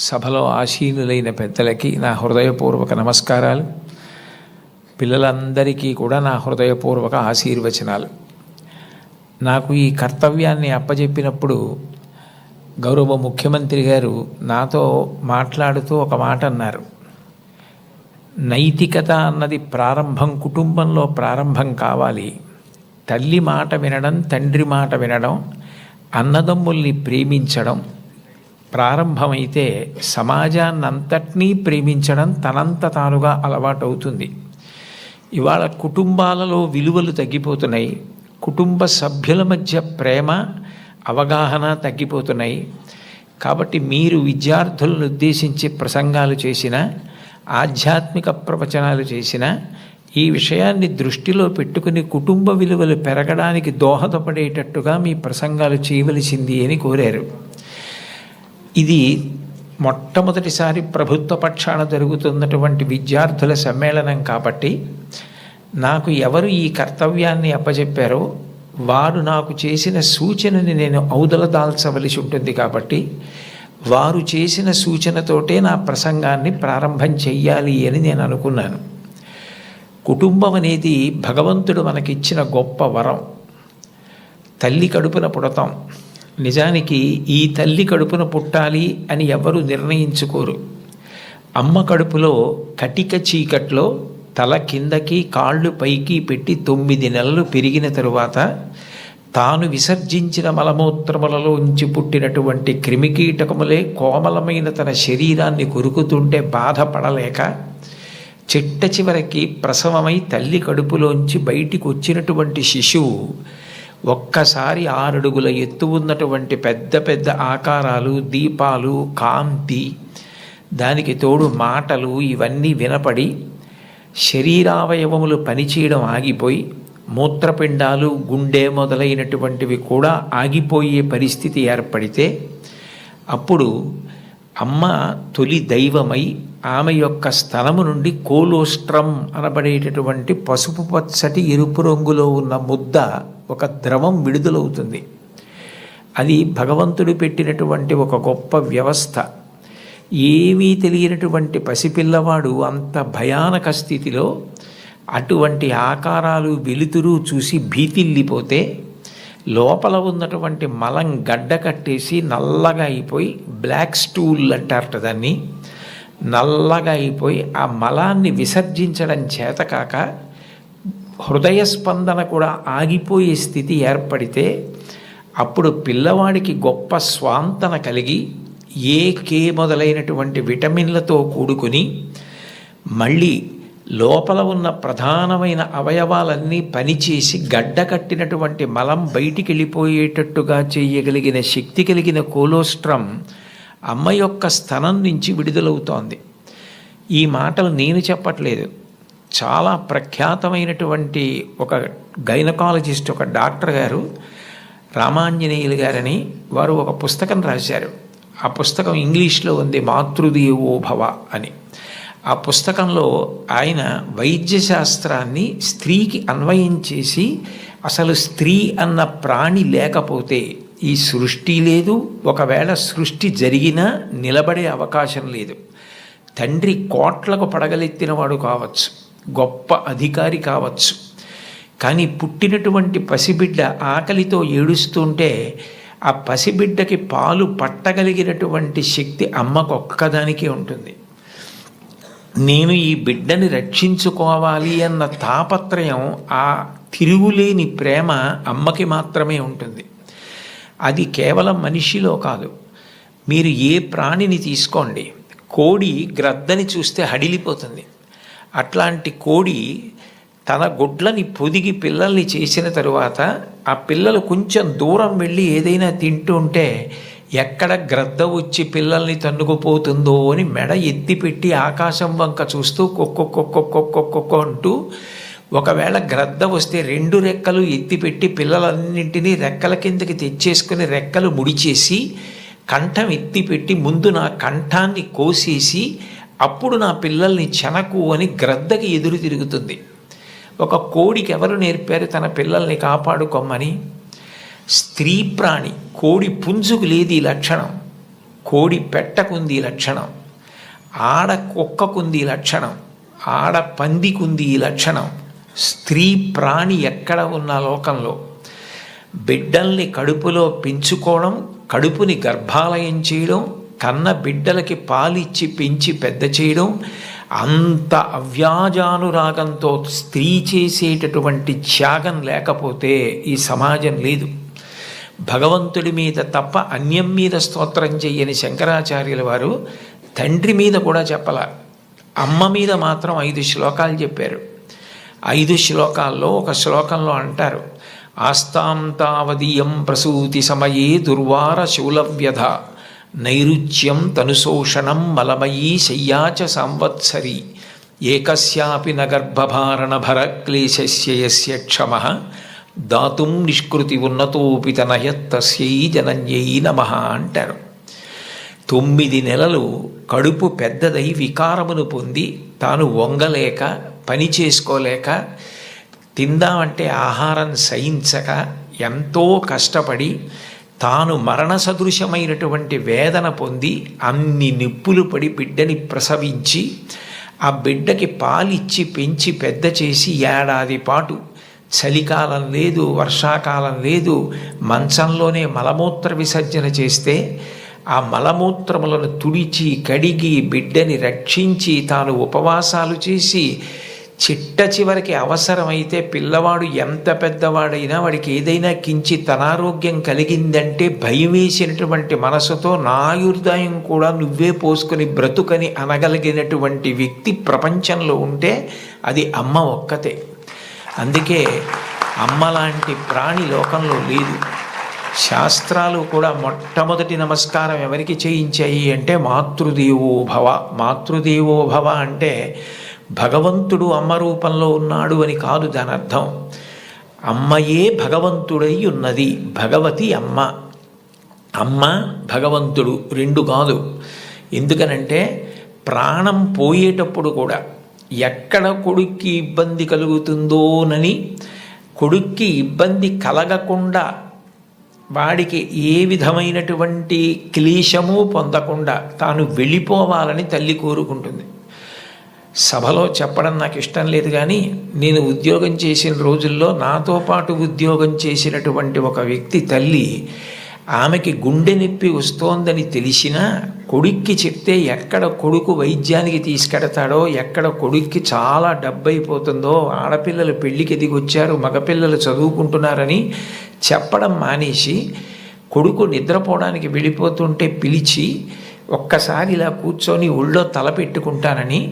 సభలో ఆసీనులైన పెద్దలకి నా హృదయపూర్వక నమస్కారాలు. పిల్లలందరికీ కూడా నా హృదయపూర్వక ఆశీర్వచనాలు. నాకు ఈ కర్తవ్యాన్ని అప్పజెప్పినప్పుడు గౌరవ ముఖ్యమంత్రి గారు నాతో మాట్లాడుతూ ఒక మాట అన్నారు. నైతికత అన్నది ప్రారంభం కుటుంబంలో ప్రారంభం కావాలి. తల్లి మాట వినడం, తండ్రి మాట వినడం, అన్నదమ్ముల్ని ప్రేమించడం ప్రారంభమైతే సమాజాన్నంతటినీ ప్రేమించడం తనంత తానుగా అలవాటవుతుంది. ఇవాళ కుటుంబాలలో విలువలు తగ్గిపోతున్నాయి. కుటుంబ సభ్యుల మధ్య ప్రేమ, అవగాహన తగ్గిపోతున్నాయి. కాబట్టి మీరు విద్యార్థులను ఉద్దేశించి ప్రసంగాలు చేసిన, ఆధ్యాత్మిక ప్రవచనాలు చేసిన ఈ విషయాన్ని దృష్టిలో పెట్టుకుని కుటుంబ విలువలు పెరగడానికి దోహదపడేటట్టుగా మీ ప్రసంగాలు చేయవలసింది అని కోరారు. ఇది మొట్టమొదటిసారి ప్రభుత్వ పక్షాన జరుగుతున్నటువంటి విద్యార్థుల సమ్మేళనం కాబట్టి నాకు ఎవరు ఈ కర్తవ్యాన్ని అప్పచెప్పారో వారు నాకు చేసిన సూచనని నేను ఔదల దాల్చవలసి ఉంటుంది. కాబట్టి వారు చేసిన సూచనతోటే నా ప్రసంగాన్ని ప్రారంభం చెయ్యాలి అని నేను అనుకున్నాను. కుటుంబం అనేది భగవంతుడు మనకిచ్చిన గొప్ప వరం. తల్లి కడుపున పుడతాం. నిజానికి ఈ తల్లి కడుపున పుట్టాలి అని ఎవరు నిర్ణయించుకోరు. అమ్మ కడుపులో కటిక చీకట్లో తల కిందకి కాళ్ళు పైకి పెట్టి 9 నెలలు పెరిగిన తరువాత తాను విసర్జించిన మలమూత్రములలో ఉంచి పుట్టినటువంటి క్రిమికీటకములే కోమలమైన తన శరీరాన్ని కొరుకుతుంటే బాధపడలేక చిట్ట చివరికి ప్రసవమై తల్లి కడుపులోంచి బయటికి వచ్చినటువంటి శిశువు ఒక్కసారి 6 అడుగుల ఎత్తు ఉన్నటువంటి పెద్ద పెద్ద ఆకారాలు, దీపాలు, కాంతి, దానికి తోడు మాటలు ఇవన్నీ వినపడి శరీరావయవములు పనిచేయడం ఆగిపోయి మూత్రపిండాలు, గుండె మొదలైనటువంటివి కూడా ఆగిపోయే పరిస్థితి ఏర్పడితే అప్పుడు అమ్మ తొలి దైవమై ఆమె యొక్క స్థలము నుండి కోలోస్ట్రం అనబడేటటువంటి పసుపు పచ్చటి ఎరుపు రంగులో ఉన్న ముద్ద, ఒక ద్రవం విడుదలవుతుంది. అది భగవంతుడు పెట్టినటువంటి ఒక గొప్ప వ్యవస్థ. ఏమీ తెలియనటువంటి పసిపిల్లవాడు అంత భయానక స్థితిలో అటువంటి ఆకారాలు, వెలుతురు చూసి భీతిల్లిపోతే లోపల ఉన్నటువంటి మలం గడ్డ కట్టేసి నల్లగా అయిపోయి, బ్లాక్ స్టూల్ అంటారట దాన్ని, నల్లగా అయిపోయి ఆ మలాన్ని విసర్జించడం చేతకాక హృదయ స్పందన కూడా ఆగిపోయే స్థితి ఏర్పడితే అప్పుడు పిల్లవాడికి గొప్ప స్వాంతన కలిగి కే మొదలైనటువంటి విటమిన్లతో కూడుకుని మళ్ళీ లోపల ఉన్న ప్రధానమైన అవయవాలన్నీ పనిచేసి గడ్డ కట్టినటువంటి మలం బయటికి వెళ్ళిపోయేటట్టుగా చేయగలిగిన శక్తి కలిగిన కోలోస్ట్రం అమ్మ యొక్క స్థనం నుంచి విడుదలవుతోంది. ఈ మాటలు నేను చెప్పట్లేదు. చాలా ప్రఖ్యాతమైనటువంటి ఒక గైనకాలజిస్ట్, ఒక డాక్టర్ గారు, రామాంజనేయులు గారని, వారు ఒక పుస్తకం రాశారు. ఆ పుస్తకం ఇంగ్లీష్లో ఉంది, మాతృదేవో భవ అని. ఆ పుస్తకంలో ఆయన వైద్యశాస్త్రాన్ని స్త్రీకి అన్వయం చేసి అసలు స్త్రీ అన్న ప్రాణి లేకపోతే ఈ సృష్టి లేదు, ఒకవేళ సృష్టి జరిగినా నిలబడే అవకాశం లేదు. తండ్రి కోట్లకు పడగలెత్తినవాడు కావచ్చు, గొప్ప అధికారి కావచ్చు, కానీ పుట్టినటువంటి పసిబిడ్డ ఆకలితో ఏడుస్తుంటే ఆ పసిబిడ్డకి పాలు పట్టగలిగినటువంటి శక్తి అమ్మకు ఒక్కదానికే ఉంటుంది. నేను ఈ బిడ్డని రక్షించుకోవాలి అన్న తాపత్రయం, ఆ తిరుగులేని ప్రేమ అమ్మకి మాత్రమే ఉంటుంది. అది కేవలం మనిషిలో కాదు. మీరు ఏ ప్రాణిని తీసుకోండి, కోడి గ్రద్దని చూస్తే హడిలిపోతుంది. అట్లాంటి కోడి తన గుడ్లని పొదిగి పిల్లల్ని చేసిన తరువాత ఆ పిల్లలు కొంచెం దూరం వెళ్ళి ఏదైనా తింటూ ఉంటే ఎక్కడ గ్రద్ద వచ్చి పిల్లల్ని తన్నుకుపోతుందో అని మెడ ఎత్తిపెట్టి ఆకాశం వంక చూస్తూ కొక్కొక్కొక్కొక్కొక్కొక్కొక్క అంటూ, ఒకవేళ గ్రద్ద వస్తే 2 రెక్కలు ఎత్తిపెట్టి పిల్లలన్నింటినీ రెక్కల కిందకి తెచ్చేసుకుని రెక్కలు ముడిచేసి కంఠం ఎత్తిపెట్టి ముందు నా కంఠాన్ని కోసేసి అప్పుడు నా పిల్లల్ని చెనకు అని గ్రద్దకి ఎదురు తిరుగుతుంది. ఒక కోడికి ఎవరు నేర్పారు తన పిల్లల్ని కాపాడుకోమని? స్త్రీ ప్రాణి. కోడి పుంజుకు లేదు ఈ లక్షణం. కోడి పెట్టకుంది ఈ లక్షణం, ఆడ కుక్కకుంది ఈ లక్షణం, ఆడ పందికుంది ఈ లక్షణం. స్త్రీ ప్రాణి ఎక్కడ ఉన్న లోకంలో బిడ్డల్ని కడుపులో పెంచుకోవడం, కడుపుని గర్భాలయం చేయడం, కన్న బిడ్డలకి పాలిచ్చి పెంచి పెద్ద చేయడం, అంత అవ్యాజానురాగంతో స్త్రీ చేసేటటువంటి త్యాగం లేకపోతే ఈ సమాజం లేదు. భగవంతుడి మీద తప్ప అన్యం మీద స్తోత్రం చెయ్యని శంకరాచార్యుల వారు తండ్రి మీద కూడా చెప్పల, అమ్మ మీద మాత్రం 5 శ్లోకాలు చెప్పారు. 5 శ్లోకాల్లో ఒక శ్లోకంలో అంటారు, ఆస్తాం తావదీయం ప్రసూతి సమయే దుర్వార శూలవ్యధ నైరుచ్యం తనుశోషణం మలమయీ శయ్యాచ సంవత్సరి ఏకస్యాపి నగర్భభారణ భరక్లేశస్య యస్య క్షమః దాతుం నిష్కృతి ఉన్నతోపి తనయత్తస్యై జనన్యై నమః అంటారు. 9 నెలలు కడుపు పెద్దదై వికారమును పొంది తాను వంగలేక పని చేసుకోలేక తిందామంటే ఆహారం సహించక ఎంతో కష్టపడి తాను మరణ సదృశమైనటువంటి వేదన పొంది అన్ని నిప్పులు పడి బిడ్డని ప్రసవించి ఆ బిడ్డకి పాలిచ్చి పెంచి పెద్ద చేసి ఏడాది పాటు చలికాలం లేదు, వర్షాకాలం లేదు, మంచంలోనే మలమూత్ర విసర్జన చేస్తే ఆ మలమూత్రములను తుడిచి కడిగి బిడ్డని రక్షించి తాను ఉపవాసాలు చేసి చిట్ట చివరికి అవసరమైతే పిల్లవాడు ఎంత పెద్దవాడైనా వాడికి ఏదైనా కించిత్ అనారోగ్యం కలిగిందంటే భయం వేసినటువంటి మనసుతో నా ఆయుర్దాయం కూడా నువ్వే పోసుకొని బ్రతుకని అనగలిగినటువంటి వ్యక్తి ప్రపంచంలో ఉంటే అది అమ్మ ఒక్కతే. అందుకే అమ్మ లాంటి ప్రాణి లోకంలో లేదు. శాస్త్రాలు కూడా మొట్టమొదటి నమస్కారం ఎవరికి చేయించాయి అంటే మాతృదేవో భవ. మాతృదేవో భవ అంటే భగవంతుడు అమ్మ రూపంలో ఉన్నాడు అని కాదు దాని అర్థం. అమ్మయే భగవంతుడై ఉన్నది, భగవతి అమ్మ. అమ్మ భగవంతుడు రెండు కాదు. ఎందుకనంటే ప్రాణం పోయేటప్పుడు కూడా ఎక్కడ కొడుక్కి ఇబ్బంది కలుగుతుందోనని కొడుక్కి ఇబ్బంది కలగకుండా వాడికి ఏ విధమైనటువంటి క్లేశము పొందకుండా తాను వెళ్ళిపోవాలని తల్లి కోరుకుంటుంది. సభలో చెప్పడం నాకు ఇష్టం లేదు, కానీ నేను ఉద్యోగం చేసిన రోజుల్లో నాతో పాటు ఉద్యోగం చేసినటువంటి ఒక వ్యక్తి తల్లి, ఆమెకి గుండె నొప్పి వస్తోందని తెలిసినా కొడుక్కి చెప్తే ఎక్కడ కొడుకు వైద్యానికి తీసుకెడతాడో, ఎక్కడ కొడుక్కి చాలా డబ్బు అయిపోతుందో, ఆడపిల్లలు పెళ్ళికి ఎదిగొచ్చారు, మగపిల్లలు చదువుకుంటున్నారని చెప్పడం మానేసి కొడుకు నిద్రపోవడానికి వెళ్ళిపోతుంటే పిలిచి ఒక్కసారి ఇలా కూర్చొని ఒళ్ళో తలపెట్టుకుంటానని,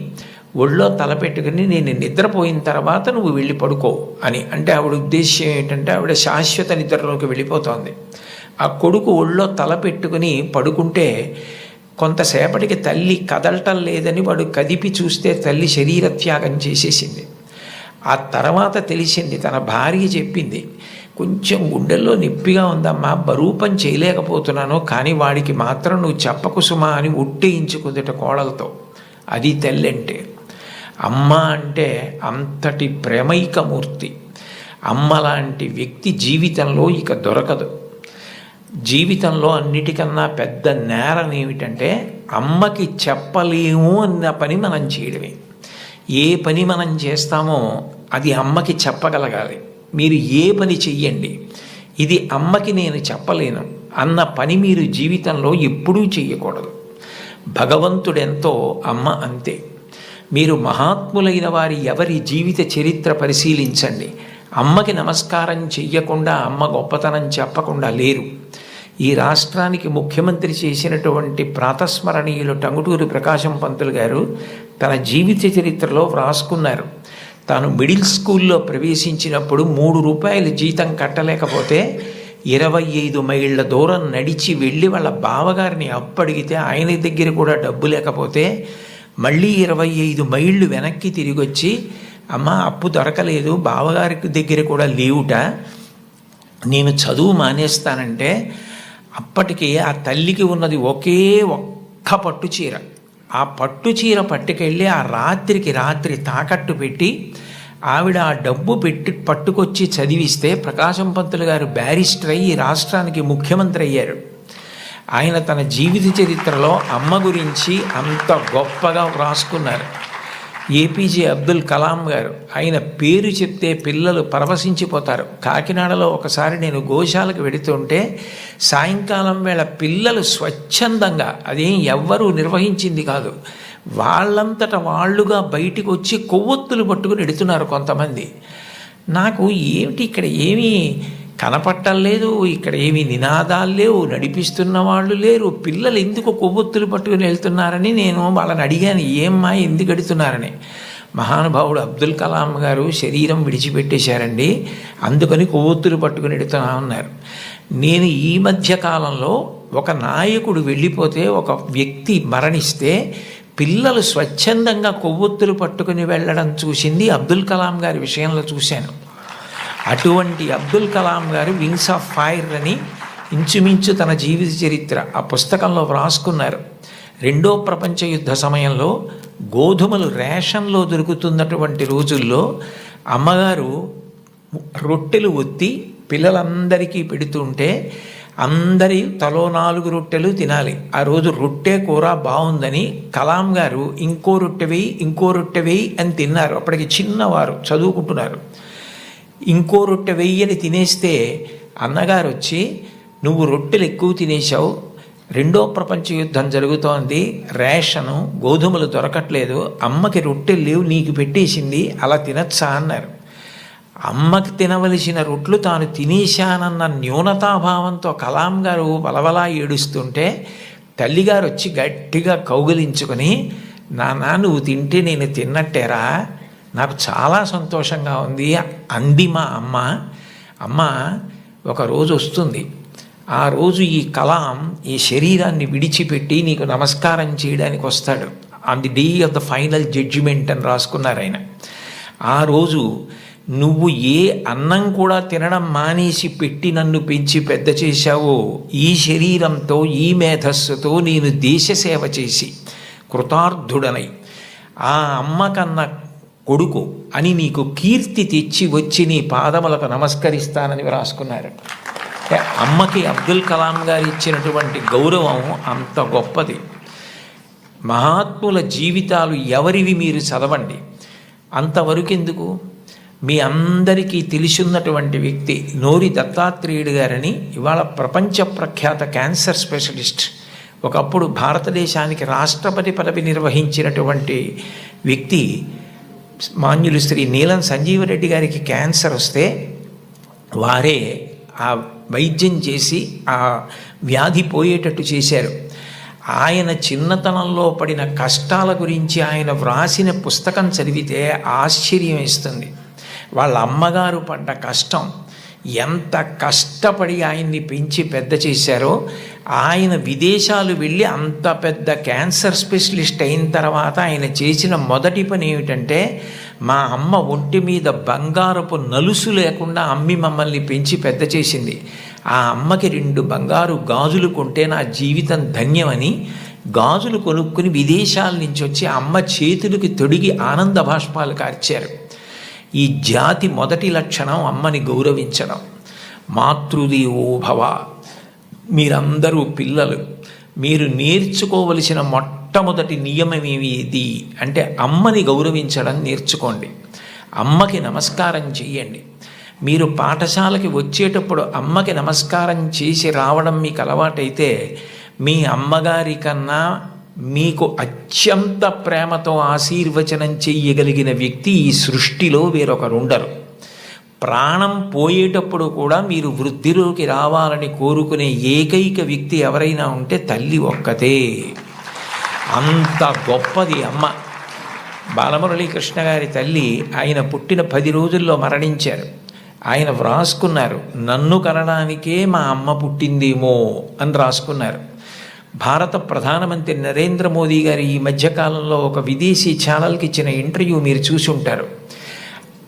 ఒళ్ళో తలపెట్టుకుని నేను నిద్రపోయిన తర్వాత నువ్వు వెళ్ళి పడుకో అని అంటే ఆవిడ ఉద్దేశ్యం ఏంటంటే ఆవిడ శాశ్వత నిద్రలోకి వెళ్ళిపోతోంది. ఆ కొడుకు ఒళ్ళో తలపెట్టుకుని పడుకుంటే కొంతసేపటికి తల్లి కదలటం లేదని వాడు కదిపి చూస్తే తల్లి శరీర త్యాగం చేసేసింది. ఆ తర్వాత తెలిసింది, తన భార్య చెప్పింది, కొంచెం గుండెల్లో నొప్పిగా ఉందమ్మా, బరువు పని చేయలేకపోతున్నాను, కానీ వాడికి మాత్రం నువ్వు చెప్పకు సుమా అని ఒట్టేయించుకుందట కోడలతో. అది తల్లి అంటే. అమ్మ అంటే అంతటి ప్రేమైకమూర్తి. అమ్మ లాంటి వ్యక్తి జీవితంలో ఇక దొరకదు. జీవితంలో అన్నిటికన్నా పెద్ద నేరం ఏమిటంటే అమ్మకి చెప్పలేము అన్న పని మనం చేయడమే. ఏ పని మనం చేస్తామో అది అమ్మకి చెప్పగలగాలి. మీరు ఏ పని చెయ్యండి, ఇది అమ్మకి నేను చెప్పలేను అన్న పని మీరు జీవితంలో ఎప్పుడూ చెయ్యకూడదు. భగవంతుడెంతో అమ్మ అంతే. మీరు మహాత్ములైన వారి ఎవరి జీవిత చరిత్ర పరిశీలించండి. అమ్మకి నమస్కారం చెయ్యకుండా, అమ్మ గొప్పతనం చెప్పకుండా లేరు. ఈ రాష్ట్రానికి ముఖ్యమంత్రి చేసినటువంటి ప్రాతస్మరణీయులు టంగుటూరి ప్రకాశం పంతులు గారు తన జీవిత చరిత్రలో వ్రాసుకున్నారు. తాను మిడిల్ స్కూల్లో ప్రవేశించినప్పుడు 3 రూపాయలు జీతం కట్టలేకపోతే 25 మైళ్ళ దూరం నడిచి వెళ్ళి వాళ్ళ బావగారిని అప్పడిగితే ఆయన దగ్గర కూడా డబ్బు లేకపోతే మళ్ళీ 25 మైళ్ళు వెనక్కి తిరిగి వచ్చి, అమ్మ అప్పు దొరకలేదు, బావగారికి దగ్గర కూడా లేవుట, నేను చదువు మానేస్తానంటే అప్పటికి ఆ తల్లికి ఉన్నది ఒకే ఒక్క పట్టు చీర. ఆ పట్టు చీర పట్టుకెళ్ళి ఆ రాత్రికి రాత్రి తాకట్టు పెట్టి ఆవిడ ఆ డబ్బు పట్టుకొచ్చి చదివిస్తే ప్రకాశం పంతులు గారు బ్యారిస్టర్ అయ్యి రాష్ట్రానికి ముఖ్యమంత్రి అయ్యారు. ఆయన తన జీవిత చరిత్రలో అమ్మ గురించి అంత గొప్పగా వ్రాసుకున్నారు. ఏపీజే అబ్దుల్ కలాం గారు, ఆయన పేరు చెప్తే పిల్లలు పరవశించిపోతారు. కాకినాడలో ఒకసారి నేను గోశాలకు వెడుతుంటే సాయంకాలం వేళ పిల్లలు స్వచ్ఛందంగా, అదేం ఎవ్వరూ నిర్వహించింది కాదు, వాళ్ళంతట వాళ్ళుగా బయటికి వచ్చి కొవ్వొత్తులు పట్టుకుని ఎడుతున్నారు కొంతమంది. నాకు ఏమిటి ఇక్కడ ఏమీ కనపట్టలేదు, ఇక్కడ ఏమీ నినాదాలు లేవు, నడిపిస్తున్న వాళ్ళు లేరు, పిల్లలు ఎందుకు కొవ్వొత్తులు పట్టుకుని వెళ్తున్నారని నేను వాళ్ళని అడిగాను, ఏమ్మా ఎందుకు ఎడుతున్నారని. మహానుభావుడు అబ్దుల్ కలాం గారు శరీరం విడిచిపెట్టేశారండి, అందుకని కొవ్వొత్తులు పట్టుకుని ఎడుతున్నా ఉన్నారు. నేను ఈ మధ్య కాలంలో ఒక నాయకుడు వెళ్ళిపోతే, ఒక వ్యక్తి మరణిస్తే పిల్లలు స్వచ్ఛందంగా కొవ్వొత్తులు పట్టుకుని వెళ్ళడం చూసింది అబ్దుల్ కలాం గారి విషయంలో చూశాను. అటువంటి అబ్దుల్ కలాం గారు వింగ్స్ ఆఫ్ ఫైర్ అని ఇంచుమించు తన జీవిత చరిత్ర ఆ పుస్తకంలో వ్రాసుకున్నారు. రెండో ప్రపంచ యుద్ధ సమయంలో గోధుమలు రేషన్లో దొరుకుతున్నటువంటి రోజుల్లో అమ్మగారు రొట్టెలు ఒత్తి పిల్లలందరికీ పెడుతుంటే అందరి తలో 4 రొట్టెలు తినాలి. ఆ రోజు రొట్టె కూర బాగుందని కలాం గారు ఇంకో రొట్టె వేయి, ఇంకో రొట్టె వేయి అని తిన్నారు. అప్పటికి చిన్నవారు, చదువుకుంటున్నారు. ఇంకో రొట్టె వెయ్యని తినేస్తే అన్నగారు వచ్చి, నువ్వు రొట్టెలు ఎక్కువ తినేశావు, రెండో ప్రపంచ యుద్ధం జరుగుతోంది, రేషను గోధుమలు దొరకట్లేదు, అమ్మకి రొట్టెలు లేవు, నీకు పెట్టేసింది, అలా తినచ్చా అన్నారు. అమ్మకి తినవలసిన రొట్లు తాను తినేశానన్న న్యూనతాభావంతో కలాం గారు బలబలా ఏడుస్తుంటే తల్లిగారు వచ్చి గట్టిగా కౌగిలించుకొని, నాన్న నువ్వు తింటే నేను తిన్నట్టేరా, నాకు చాలా సంతోషంగా ఉంది అంది మా అమ్మ. అమ్మ ఒకరోజు వస్తుంది, ఆ రోజు ఈ కలాం ఈ శరీరాన్ని విడిచిపెట్టి నీకు నమస్కారం చేయడానికి వస్తాడు. On the day of the final judgement అని రాసుకున్నారు ఆయన. ఆ రోజు నువ్వు ఏ అన్నం కూడా తినడం మానేసి పెట్టి నన్ను పెంచి పెద్ద చేశావో, ఈ శరీరంతో ఈ మేధస్సుతో నేను దేశ సేవ చేసి కృతార్థుడనై ఆ అమ్మ కన్నా కొడుకు అని నీకు కీర్తి తెచ్చి వచ్చి నీ పాదములకు నమస్కరిస్తానని రాసుకున్నారు. అమ్మకి అబ్దుల్ కలాం గారు ఇచ్చినటువంటి గౌరవం అంత గొప్పది. మహాత్ముల జీవితాలు ఎవరివి మీరు చదవండి. అంతవరకు ఎందుకు, మీ అందరికీ తెలిసిన్నటువంటి వ్యక్తి నోరి దత్తాత్రేయుడు గారని, ఇవాళ ప్రపంచ ప్రఖ్యాత క్యాన్సర్ స్పెషలిస్ట్, ఒకప్పుడు భారతదేశానికి రాష్ట్రపతి పదవి నిర్వహించినటువంటి వ్యక్తి, మాన్యులు శ్రీ నీలం సంజీవరెడ్డి గారికి క్యాన్సర్ వస్తే వారే ఆ వైద్యం చేసి ఆ వ్యాధి పోయేటట్టు చేశారు. ఆయన చిన్నతనంలో పడిన కష్టాల గురించి ఆయన వ్రాసిన పుస్తకం చదివితే ఆశ్చర్యం వేస్తుంది. వాళ్ళ అమ్మగారు పడ్డ కష్టం, ఎంత కష్టపడి ఆయన్ని పెంచి పెద్ద చేశారో, ఆయన విదేశాలు వెళ్ళి అంత పెద్ద క్యాన్సర్ స్పెషలిస్ట్ అయిన తర్వాత ఆయన చేసిన మొదటి పని ఏమిటంటే, మా అమ్మ ఒంటి మీద బంగారపు నలుసు లేకుండా అమ్మి మమ్మల్ని పెంచి పెద్ద చేసింది, ఆ అమ్మకి 2 బంగారు గాజులు కొంటే నా జీవితం ధన్యమని గాజులు కొనుక్కుని విదేశాల నుంచి వచ్చి అమ్మ చేతులకి తొడిగి ఆనంద బాష్పాలు కార్చారు. ఈ జాతి మొదటి లక్షణం అమ్మని గౌరవించడం. మాతృదేవో భవ. మీరందరూ పిల్లలు, మీరు నేర్చుకోవలసిన మొట్టమొదటి నియమం ఏది అంటే అమ్మని గౌరవించడం నేర్చుకోండి. అమ్మకి నమస్కారం చేయండి. మీరు పాఠశాలకి వచ్చేటప్పుడు అమ్మకి నమస్కారం చేసి రావడం మీకు అలవాటైతే, మీ అమ్మగారి కన్నా మీకు అత్యంత ప్రేమతో ఆశీర్వచనం చెయ్యగలిగిన వ్యక్తి ఈ సృష్టిలో వేరొకరుండరు. ప్రాణం పోయేటప్పుడు కూడా మీరు వృద్ధిలోకి రావాలని కోరుకునే ఏకైక వ్యక్తి ఎవరైనా ఉంటే తల్లి ఒక్కతే. అంత గొప్పది అమ్మ. బాలమురళీకృష్ణ గారి తల్లి ఆయన పుట్టిన 10 రోజుల్లో మరణించారు. ఆయన వ్రాసుకున్నారు, నన్ను కనడానికే మా అమ్మ పుట్టిందేమో అని రాసుకున్నారు. భారత ప్రధానమంత్రి నరేంద్ర మోదీ గారు ఈ మధ్యకాలంలో ఒక విదేశీ ఛానల్కి ఇచ్చిన ఇంటర్వ్యూ మీరు చూసి ఉంటారు.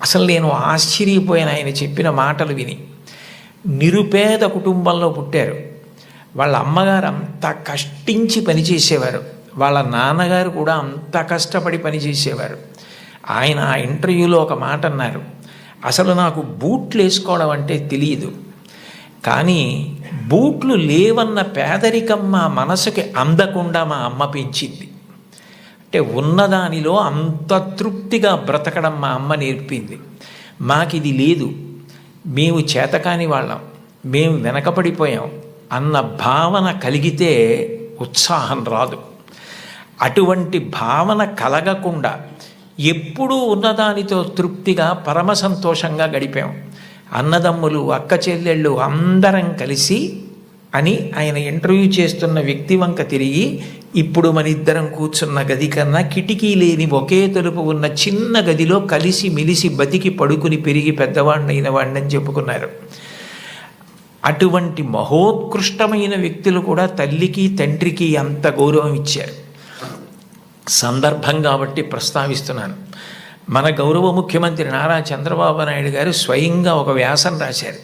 అసలు నేను ఆశ్చర్యపోయాను ఆయన చెప్పిన మాటలు విని. నిరుపేద కుటుంబంలో పుట్టారు. వాళ్ళ అమ్మగారు అంత కష్టించి పనిచేసేవారు, వాళ్ళ నాన్నగారు కూడా అంత కష్టపడి పనిచేసేవారు. ఆయన ఆ ఇంటర్వ్యూలో ఒక మాట అన్నారు, అసలు నాకు బూట్లు వేసుకోవడం అంటే తెలియదు, కానీ బూట్లు లేవన్న పేదరికం మా మనసుకి అందకుండా మా అమ్మ పెంచింది. అంటే ఉన్నదానిలో అంత తృప్తిగా బ్రతకడం మా అమ్మ నేర్పింది. మాకిది లేదు, మేము చేతకాని వాళ్ళం, మేము వెనకపడిపోయాం అన్న భావన కలిగితే ఉత్సాహం రాదు. అటువంటి భావన కలగకుండా ఎప్పుడూ ఉన్నదానితో తృప్తిగా పరమ సంతోషంగా గడిపాం. అన్నదమ్ములు, అక్క చెల్లెళ్ళు అందరం కలిసి అని ఆయన ఇంటర్వ్యూ చేస్తున్న వ్యక్తి వంక తిరిగి, ఇప్పుడు మన ఇద్దరం కూర్చున్న గది కన్నా కిటికీ లేని ఒకే తలుపు ఉన్న చిన్న గదిలో కలిసి మిలిసి బతికి పడుకుని పెరిగి పెద్దవాడినైన వాడిని చెప్పుకున్నారు. అటువంటి మహోత్కృష్టమైన వ్యక్తులు కూడా తల్లికి తండ్రికి అంత గౌరవం ఇచ్చారు. సందర్భం కాబట్టి ప్రస్తావిస్తున్నాను. మన గౌరవ ముఖ్యమంత్రి నారా చంద్రబాబు నాయుడు గారు స్వయంగా ఒక వ్యాసం రాశారు.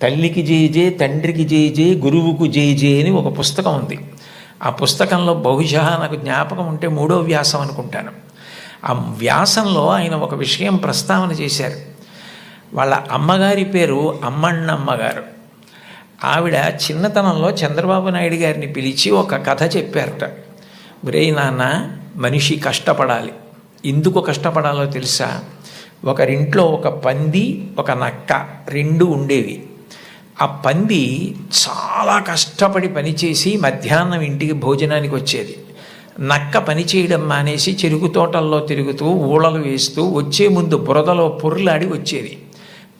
తల్లికి జేజే, తండ్రికి జేజే, గురువుకు జేజే అని ఒక పుస్తకం ఉంది. ఆ పుస్తకంలో బహుశా నాకు జ్ఞాపకం ఉంటే 3వ వ్యాసం అనుకుంటాను. ఆ వ్యాసంలో ఆయన ఒక విషయం ప్రస్తావన చేశారు. వాళ్ళ అమ్మగారి పేరు అమ్మಣ್ಣమ్మ గారు. ఆవిడ చిన్నతనంలో చంద్రబాబు నాయుడు గారిని పిలిచి ఒక కథ చెప్పారట. ఒరేయ్ నాన్న, మనిషి కష్టపడాలి. ఎందుకు కష్టపడాలో తెలుసా? ఒకరింట్లో ఒక పంది, ఒక నక్క 2 ఉండేవి. ఆ పంది చాలా కష్టపడి పనిచేసి మధ్యాహ్నం ఇంటికి భోజనానికి వచ్చేది. నక్క పని చేయడం మానేసి చెరుకు తోటల్లో తిరుగుతూ ఊళలు వేస్తూ వచ్చే ముందు బురదలో పొర్లాడి వచ్చేది.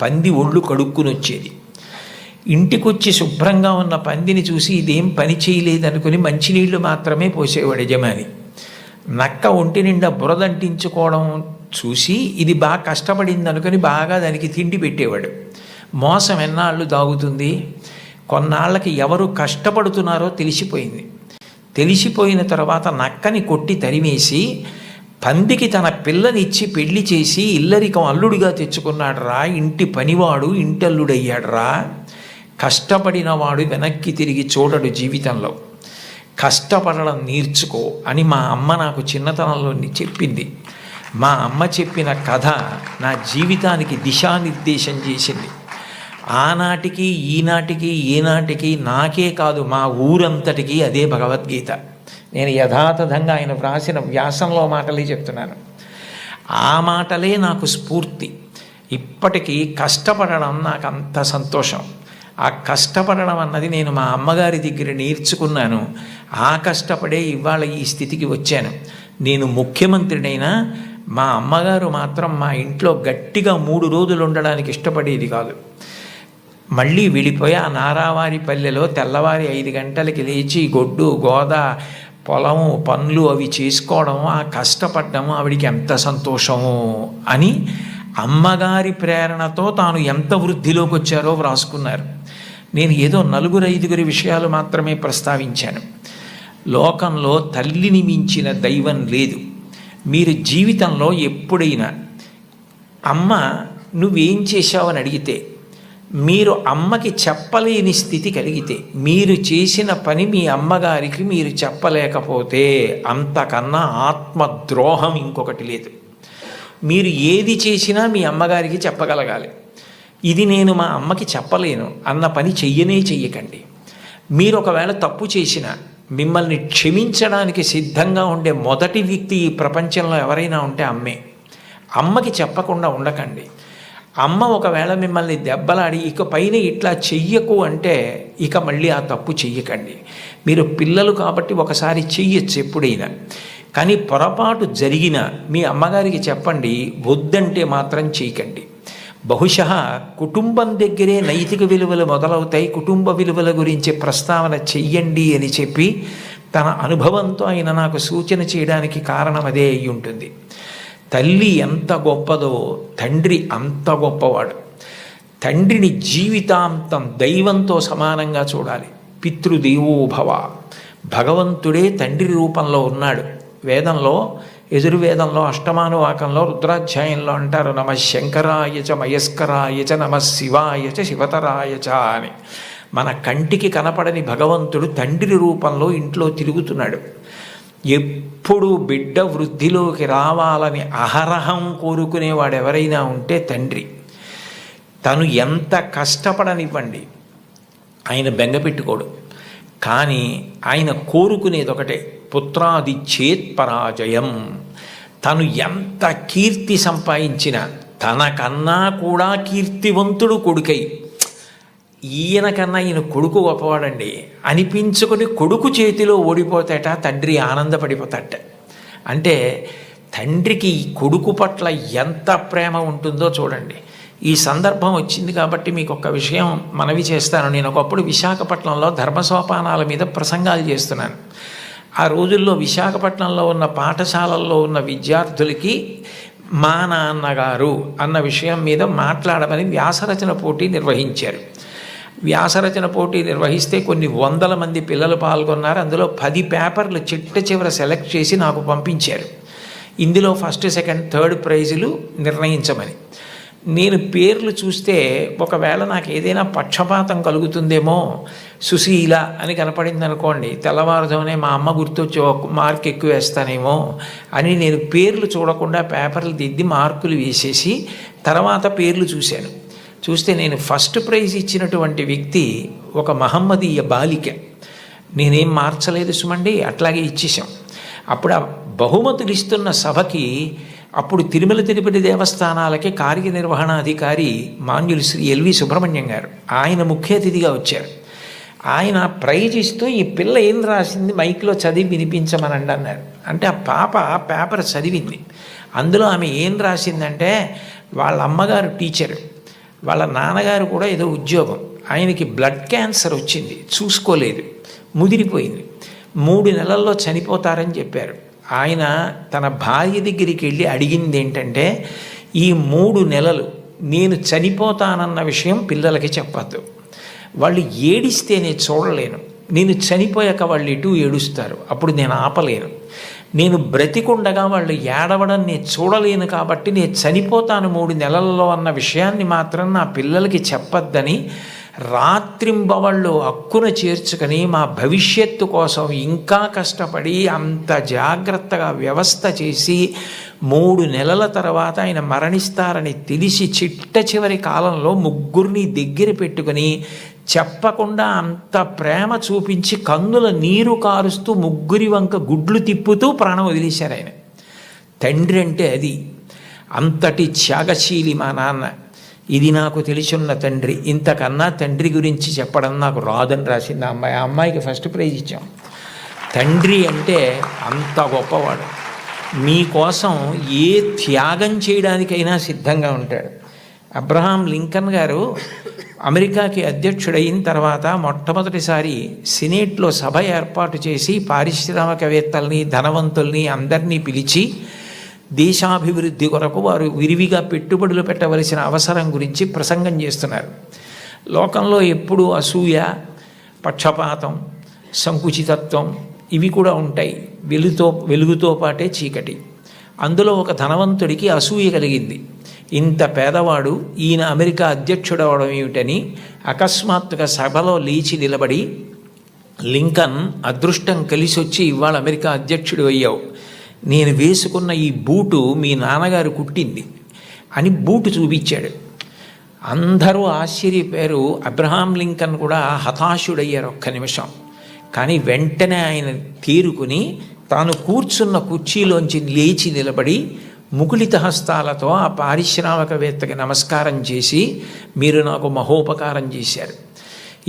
పంది ఒళ్ళు కడుక్కుని వచ్చేది. ఇంటికొచ్చి శుభ్రంగా ఉన్న పందిని చూసి ఇదేం పని చేయలేదనుకుని మంచినీళ్లు మాత్రమే పోసేవాడు యజమాని. నక్క ఒంటి నిండా బురదంటించుకోవడం చూసి ఇది బాగా కష్టపడింది అనుకుని బాగా దానికి తిండి పెట్టేవాడు. మోసం ఎన్నాళ్ళు దాగుతుంది? కొన్నాళ్ళకి ఎవరు కష్టపడుతున్నారో తెలిసిపోయింది. తెలిసిపోయిన తర్వాత నక్కని కొట్టి తరిమేసి పందికి తన పిల్లనిచ్చి పెళ్లి చేసి ఇల్లరికం అల్లుడిగా తెచ్చుకున్నాడు రా, ఇంటి పనివాడు ఇంటల్లుడయ్యాడు రా. కష్టపడినవాడు వెనక్కి తిరిగి చూడడు జీవితంలో. కష్టపడడం నేర్చుకో అని మా అమ్మ నాకు చిన్నతనంలో చెప్పింది. మా అమ్మ చెప్పిన కథ నా జీవితానికి దిశానిర్దేశం చేసింది. ఆనాటికి ఈనాటికి ఏనాటికి నాకే కాదు మా ఊరంతటికి అదే భగవద్గీత. నేను యథాతథంగా ఆయన వ్రాసిన వ్యాసంలో మాటలే చెప్తున్నాను. ఆ మాటలే నాకు స్ఫూర్తి. ఇప్పటికీ కష్టపడడం నాకు అంత సంతోషం. ఆ కష్టపడడం అన్నది నేను మా అమ్మగారి దగ్గర నేర్చుకున్నాను. ఆ కష్టపడే ఇవాళ ఈ స్థితికి వచ్చాను. నేను ముఖ్యమంత్రినైనా మా అమ్మగారు మాత్రం మా ఇంట్లో గట్టిగా 3 రోజులు ఉండడానికి ఇష్టపడేది కాదు. మళ్ళీ వెళ్ళిపోయి ఆ నారావారి పల్లెలో తెల్లవారి 5 గంటలకి లేచి గొడ్డు గోద పొలము పనులు అవి చేసుకోవడం, ఆ కష్టపడ్డము ఆవిడికి ఎంత సంతోషము అని అమ్మగారి ప్రేరణతో తాను ఎంత వృద్ధిలోకి వచ్చారో వ్రాసుకున్నారు. నేను ఏదో 4-5 విషయాలు మాత్రమే ప్రస్తావించాను. లోకంలో తల్లిని మించిన దైవం లేదు. మీరు జీవితంలో ఎప్పుడైనా అమ్మ నువ్వేం చేశావని అడిగితే, మీరు అమ్మకి చెప్పలేని స్థితి కలిగితే, మీరు చేసిన పని మీ అమ్మగారికి మీరు చెప్పలేకపోతే అంతకన్నా ఆత్మద్రోహం ఇంకొకటి లేదు. మీరు ఏది చేసినా మీ అమ్మగారికి చెప్పగలగాలి. ఇది నేను మా అమ్మకి చెప్పలేను అన్న పని చెయ్యకండి. మీరు ఒకవేళ తప్పు చేసినా మిమ్మల్ని క్షమించడానికి సిద్ధంగా ఉండే మొదటి వ్యక్తి ఈ ప్రపంచంలో ఎవరైనా ఉంటే అమ్మే. అమ్మకి చెప్పకుండా ఉండకండి. అమ్మ ఒకవేళ మిమ్మల్ని దెబ్బలాడి ఇక పైన ఇట్లా చెయ్యకు అంటే ఇక మళ్ళీ ఆ తప్పు చెయ్యకండి. మీరు పిల్లలు కాబట్టి ఒకసారి చెయ్యొచ్చు ఎప్పుడైనా, కానీ పొరపాటు జరిగిన మీ అమ్మగారికి చెప్పండి, వద్దంటే మాత్రం చేయకండి. బహుశా కుటుంబం దగ్గరే నైతిక విలువలు మొదలవుతాయి. కుటుంబ విలువల గురించి ప్రస్తావన చెయ్యండి అని చెప్పి తన అనుభవంతో ఆయన నాకు సూచన చేయడానికి కారణం అదే అయి ఉంటుంది. తల్లి ఎంత గొప్పదో తండ్రి అంత గొప్పవాడు. తండ్రిని జీవితాంతం దైవంతో సమానంగా చూడాలి. పితృదేవో భవ, భగవంతుడే తండ్రి రూపంలో ఉన్నాడు. వేదంలో యజుర్వేదంలో అష్టమానువాకంలో రుద్రాధ్యాయంలో అంటారు, నమ శంకరాయచ మయస్కరాయచ నమ శివాయచ శివతరాయచ అని. మన కంటికి కనపడని భగవంతుడు తండ్రి రూపంలో ఇంట్లో తిరుగుతున్నాడు. ఎప్పుడు బిడ్డ వృద్ధిలోకి రావాలని అహరహం కోరుకునేవాడు ఎవరైనా ఉంటే తండ్రి. తను ఎంత కష్టపడనివ్వండి, ఆయన బెంగ పెట్టుకోడు. కానీ ఆయన కోరుకునేది ఒకటే, పుత్రాది చేత్ పరాజయం. తను ఎంత కీర్తి సంపాదించినా తనకన్నా కూడా కీర్తివంతుడు కొడుకై, ఈయనకన్నా ఈయన కొడుకు గొప్పవాడండి అనిపించుకొని కొడుకు చేతిలో ఓడిపోతాట తండ్రి ఆనందపడిపోతాట. అంటే తండ్రికి ఈ కొడుకు పట్ల ఎంత ప్రేమ ఉంటుందో చూడండి. ఈ సందర్భం వచ్చింది కాబట్టి మీకు ఒక విషయం మనవి చేస్తాను. నేను ఒకప్పుడు విశాఖపట్నంలో ధర్మసోపానాల మీద ప్రసంగాలు చేస్తున్నాను. ఆ రోజుల్లో విశాఖపట్నంలో ఉన్న పాఠశాలల్లో ఉన్న విద్యార్థులకి మా నాన్నగారు అన్న విషయం మీద మాట్లాడమని వ్యాసరచన పోటీ నిర్వహించారు. వ్యాసరచన పోటీ నిర్వహిస్తే కొన్ని వందల మంది పిల్లలు పాల్గొన్నారు. అందులో 10 పేపర్లు చిట్ట చివర సెలెక్ట్ చేసి నాకు పంపించారు. ఇందులో ఫస్ట్, సెకండ్, థర్డ్ ప్రైజులు నిర్ణయించమని. నేను పేర్లు చూస్తే ఒకవేళ నాకు ఏదైనా పక్షపాతం కలుగుతుందేమో, సుశీల అని కనపడింది అనుకోండి, తెల్లవారుజామునే మా అమ్మ గుర్తొచ్చి ఒక మార్క్ ఎక్కువ వేస్తానేమో అని నేను పేర్లు చూడకుండా పేపర్లు దిద్ది మార్కులు వేసేసి తర్వాత పేర్లు చూశాను. చూస్తే నేను ఫస్ట్ ప్రైజ్ ఇచ్చినటువంటి వ్యక్తి ఒక మహమ్మదీయ బాలిక. నేనేం మార్చలేదు సుమండి, అట్లాగే ఇచ్చేసాం. అప్పుడు ఆ బహుమతులు ఇస్తున్న సభకి అప్పుడు తిరుమల తిరుపతి దేవస్థానాలకి కార్యనిర్వహణాధికారి మాన్యులు శ్రీ ఎల్వి సుబ్రహ్మణ్యం గారు, ఆయన ముఖ్య అతిథిగా వచ్చారు. ఆయన ప్రైజ్ ఇస్తూ ఈ పిల్ల ఏం రాసింది మైక్లో చదివి వినిపించమనండి అన్నారు. అంటే ఆ పాప పేపర్ చదివింది. అందులో ఆమె ఏం రాసిందంటే, వాళ్ళ అమ్మగారు టీచరు, వాళ్ళ నాన్నగారు కూడా ఏదో ఉద్యోగం, ఆయనకి బ్లడ్ క్యాన్సర్ వచ్చింది, చూసుకోలేదు, ముదిరిపోయింది, 3 నెలల్లో చనిపోతారని చెప్పారు. ఆయన తన భార్య దగ్గరికి వెళ్ళి అడిగింది ఏంటంటే, ఈ 3 నెలలు నేను చనిపోతానన్న విషయం పిల్లలకి చెప్పద్దు, వాళ్ళు ఏడిస్తే నేను చూడలేను, నేను చనిపోయాక వాళ్ళు ఎటు ఏడుస్తారు, అప్పుడు నేను ఆపలేను, నేను బ్రతికుండగా వాళ్ళు ఏడవడం నేను చూడలేను, కాబట్టి నేను చనిపోతాను 3 నెలల్లో అన్న విషయాన్ని మాత్రం నా పిల్లలకి చెప్పద్దని రాత్రింబవళ్ళు హక్కున చేర్చుకొని మా భవిష్యత్తు కోసం ఇంకా కష్టపడి అంత జాగ్రత్తగా వ్యవస్థ చేసి 3 నెలల తర్వాత ఆయన మరణిస్తారని తెలిసి చిట్ట చివరి కాలంలో 3 దగ్గర పెట్టుకొని చెప్పకుండా అంత ప్రేమ చూపించి కన్నుల నీరు కారుస్తూ 3 వంక గుడ్లు తిప్పుతూ ప్రాణం వదిలేశారు ఆయన. తండ్రి అంటే అది. అంతటి త్యాగశీలి మా నాన్న. ఇది నాకు తెలిసున్న తండ్రి. ఇంతకన్నా తండ్రి గురించి చెప్పడం నాకు రాదని రాసింది ఆ అమ్మాయి. ఆ అమ్మాయికి ఫస్ట్ ప్రైజ్ ఇచ్చాం. తండ్రి అంటే అంత గొప్పవాడు. మీకోసం ఏ త్యాగం చేయడానికైనా సిద్ధంగా ఉంటాడు. అబ్రహాం లింకన్ గారు అమెరికాకి అధ్యక్షుడైన తర్వాత మొట్టమొదటిసారి సినేట్లో సభ ఏర్పాటు చేసి పారిశ్రామికవేత్తల్ని, ధనవంతుల్ని అందరినీ పిలిచి దేశాభివృద్ధి కొరకు వారు విరివిగా పెట్టుబడులు పెట్టవలసిన అవసరం గురించి ప్రసంగం చేస్తున్నారు. లోకంలో ఎప్పుడూ అసూయ, పక్షపాతం, సంకుచితత్వం ఇవి కూడా ఉంటాయి. వెలుగుతో పాటే చీకటి. అందులో ఒక ధనవంతుడికి అసూయ కలిగింది. ఇంత పేదవాడు ఈయన అమెరికా అధ్యక్షుడు అవడం ఏమిటని అకస్మాత్తుగా సభలో లేచి నిలబడి, లింకన్, అదృష్టం కలిసి వచ్చి ఇవాళ అమెరికా అధ్యక్షుడు అయ్యావు, నేను వేసుకున్న ఈ బూటు మీ నాన్నగారు కుట్టింది అని బూటు చూపించాడు. అందరూ ఆశ్చర్యపోయారు. అబ్రహాం లింకన్ కూడా హతాశుడయ్యారు ఒక్క నిమిషం. కానీ వెంటనే ఆయన తేరుకుని తాను కూర్చున్న కుర్చీలోంచి లేచి నిలబడి ముకుళిత హస్తాలతో ఆ పారిశ్రామికవేత్తకి నమస్కారం చేసి, మీరు నాకు మహోపకారం చేశారు,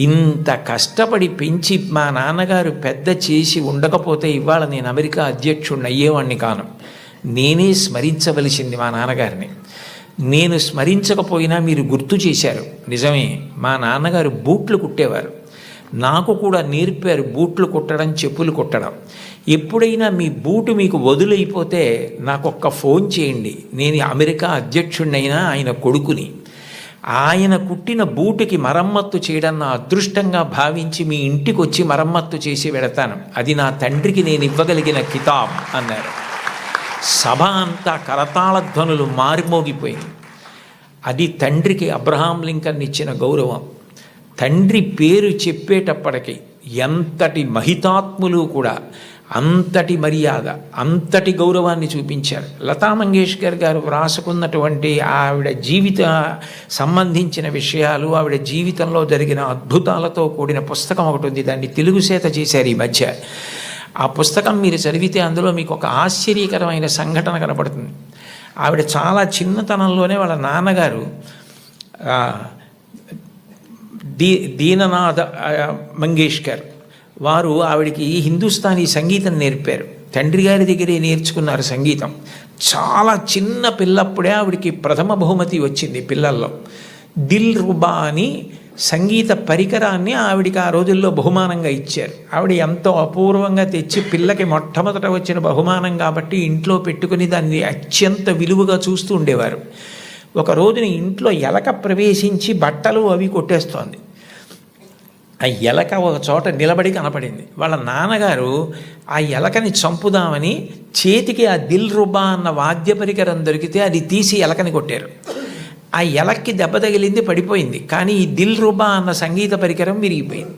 ఇంత కష్టపడి పెంచి మా నాన్నగారు పెద్ద చేసి ఉండకపోతే ఇవాళ నేను అమెరికా అధ్యక్షుడిని అయ్యేవాడిని కాను. నేనే స్మరించవలసింది మా నాన్నగారిని. నేను స్మరించకపోయినా మీరు గుర్తు చేశారు. నిజమే, మా నాన్నగారు బూట్లు కుట్టేవారు, నాకు కూడా నేర్పారు బూట్లు కుట్టడం, చెప్పులు కుట్టడం. ఎప్పుడైనా మీ బూటు మీకు వదులైపోతే నాకు ఒక్క ఫోన్ చేయండి, నేను అమెరికా అధ్యక్షుడినైనా ఆయన కొడుకుని. ఆయన కుట్టిన బూటుకి మరమ్మత్తు చేయడం నా అదృష్టంగా భావించి మీ ఇంటికి వచ్చి మరమ్మత్తు చేసి వెడతాను. అది నా తండ్రికి నేను ఇవ్వగలిగిన కితాబ్ అన్నారు. సభ అంతా కరతాళ ధ్వనులు మారిమోగిపోయింది. అది తండ్రికి అబ్రహాం లింకన్ ఇచ్చిన గౌరవం. తండ్రి పేరు చెప్పేటప్పటికి ఎంతటి మహితాత్ములు కూడా అంతటి మర్యాద, అంతటి గౌరవాన్ని చూపించారు. లతా మంగేష్కర్ గారు వ్రాసుకున్నటువంటి ఆవిడ జీవిత సంబంధించిన విషయాలు, ఆవిడ జీవితంలో జరిగిన అద్భుతాలతో కూడిన పుస్తకం ఒకటి ఉంది. దాన్ని తెలుగు చేత చేశారు ఈ మధ్య. ఆ పుస్తకం మీరు చదివితే అందులో మీకు ఒక ఆశ్చర్యకరమైన సంఘటన కనపడుతుంది. ఆవిడ చాలా చిన్నతనంలోనే వాళ్ళ నాన్నగారు దీననాథ మంగేష్కర్ వారు ఆవిడికి హిందుస్థానీ సంగీతం నేర్పారు. తండ్రి గారి దగ్గరే నేర్చుకున్నారు సంగీతం. చాలా చిన్న పిల్లప్పుడే ఆవిడికి ప్రథమ బహుమతి వచ్చింది పిల్లల్లో. దిల్ రుబా అని సంగీత పరికరాన్ని ఆవిడికి ఆ రోజుల్లో బహుమానంగా ఇచ్చారు. ఆవిడ ఎంతో అపూర్వంగా తెచ్చి పిల్లకి మొట్టమొదట వచ్చిన బహుమానం కాబట్టి ఇంట్లో పెట్టుకుని దాన్ని అత్యంత విలువగా చూస్తూ ఉండేవారు. ఒక రోజున ఇంట్లో ఎలక ప్రవేశించి బట్టలు అవి కొట్టేస్తోంది. ఆ ఎలక ఒక చోట నిలబడి కనపడింది. వాళ్ళ నాన్నగారు ఆ ఎలకని చంపుదామని చేతికి ఆ దిల్ రుబా అన్న వాద్య పరికరం దొరికితే అది తీసి ఎలకని కొట్టారు. ఆ ఎలక్కి దెబ్బ తగిలింది, పడిపోయింది. కానీ ఈ దిల్ రుబా అన్న సంగీత పరికరం విరిగిపోయింది.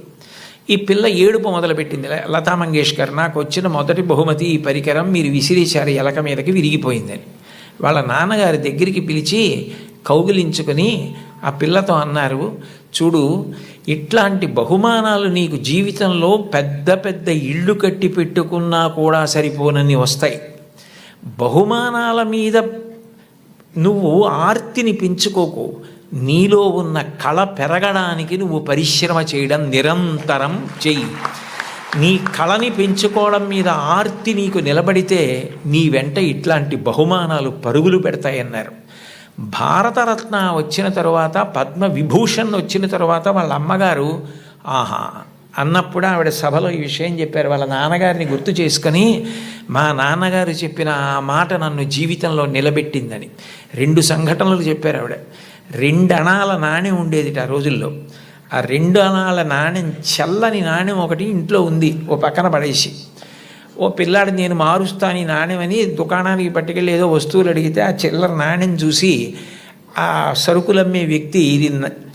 ఈ పిల్ల ఏడుపు మొదలుపెట్టింది. లతా మంగేష్కర్, నాకు వచ్చిన మొదటి బహుమతి ఈ పరికరం, మీరు విసిరేశారు ఎలక మీదకి, విరిగిపోయిందని. వాళ్ళ నాన్నగారి దగ్గరికి పిలిచి కౌగిలించుకొని ఆ పిల్లతో అన్నారు, చూడు, ఇట్లాంటి బహుమానాలు నీకు జీవితంలో పెద్ద పెద్ద ఇళ్ళు కట్టి పెట్టుకున్నా కూడా సరిపోనని వస్తాయి. బహుమానాల మీద నువ్వు ఆర్తిని పెంచుకోకు. నీలో ఉన్న కళ పెరగడానికి నువ్వు పరిశ్రమ చేయడం నిరంతరం చెయ్యి. నీ కళని పెంచుకోవడం మీద ఆర్తి నీకు నిలబడితే నీ వెంట ఇట్లాంటి బహుమానాలు పరుగులు పెడతాయన్నారు. భారతరత్న వచ్చిన తరువాత, పద్మవిభూషణ్ వచ్చిన తరువాత వాళ్ళ అమ్మగారు ఆహా అన్నప్పుడు ఆవిడ సభలో ఈ విషయం చెప్పారు. వాళ్ళ నాన్నగారిని గుర్తు చేసుకొని, మా నాన్నగారు చెప్పిన ఆ మాట నన్ను జీవితంలో నిలబెట్టిందని 2 సంఘటనలు చెప్పారు ఆవిడ. 2 అణాల నాణ్యం ఉండేది ఆ రోజుల్లో. ఆ 2 అణాల నాణ్యం, చల్లని నాణ్యం ఒకటి ఇంట్లో ఉంది, ఓ పక్కన పడేసి. ఓ పిల్లాడు నేను మారుస్తాను ఈ నాణ్యమని దుకాణానికి పట్టుకెళ్ళి ఏదో వస్తువులు అడిగితే ఆ చిల్లర నాణ్యం చూసి ఆ సరుకులమ్మే వ్యక్తి ఇది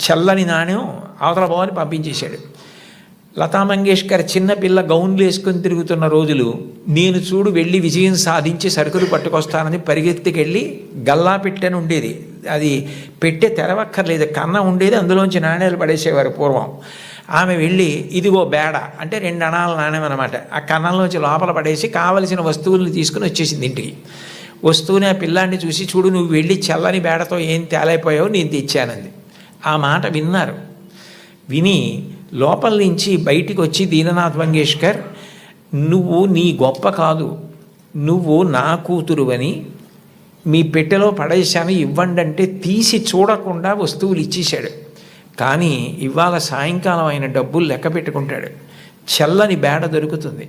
చల్లని నాణ్యం అవతల పోవని పంపించేశాడు. లతా మంగేష్కర్ చిన్నపిల్ల గౌన్లు వేసుకొని తిరుగుతున్న రోజులు, నేను చూడు వెళ్ళి విజయం సాధించి సరుకులు పట్టుకొస్తానని పరిగెత్తికెళ్ళి గల్లా పెట్టెని ఉండేది, అది పెట్టె తెరవక్కర్లేదు, కన్న ఉండేది, అందులోంచి నాణ్యాలు పడేసేవారు పూర్వం. ఆమె వెళ్ళి ఇదిగో బేడ అంటే 2 అణాల నాణ్యం అనమాట, ఆ కన్నంలోంచి లోపల పడేసి కావలసిన వస్తువులను తీసుకుని వచ్చేసింది ఇంటికి. వస్తువుని ఆ పిల్లాన్ని చూసి, చూడు నువ్వు వెళ్ళి చల్లని బేడతో ఏం తేలైపోయావు, నేను తెచ్చానంది. ఆ మాట విన్నారు. విని లోపల నుంచి బయటికి వచ్చి దీననాథ్ మంగేష్కర్, నువ్వు నీ గొప్ప కాదు, నువ్వు నా కూతురువని మీ పెట్టెలో పడేశాను ఇవ్వండి అంటే తీసి చూడకుండా వస్తువులు ఇచ్చేశాడు. కానీ ఇవాళ సాయంకాలం ఆయన డబ్బులు లెక్క పెట్టుకుంటాడు. చల్లని బేడ దొరుకుతుంది,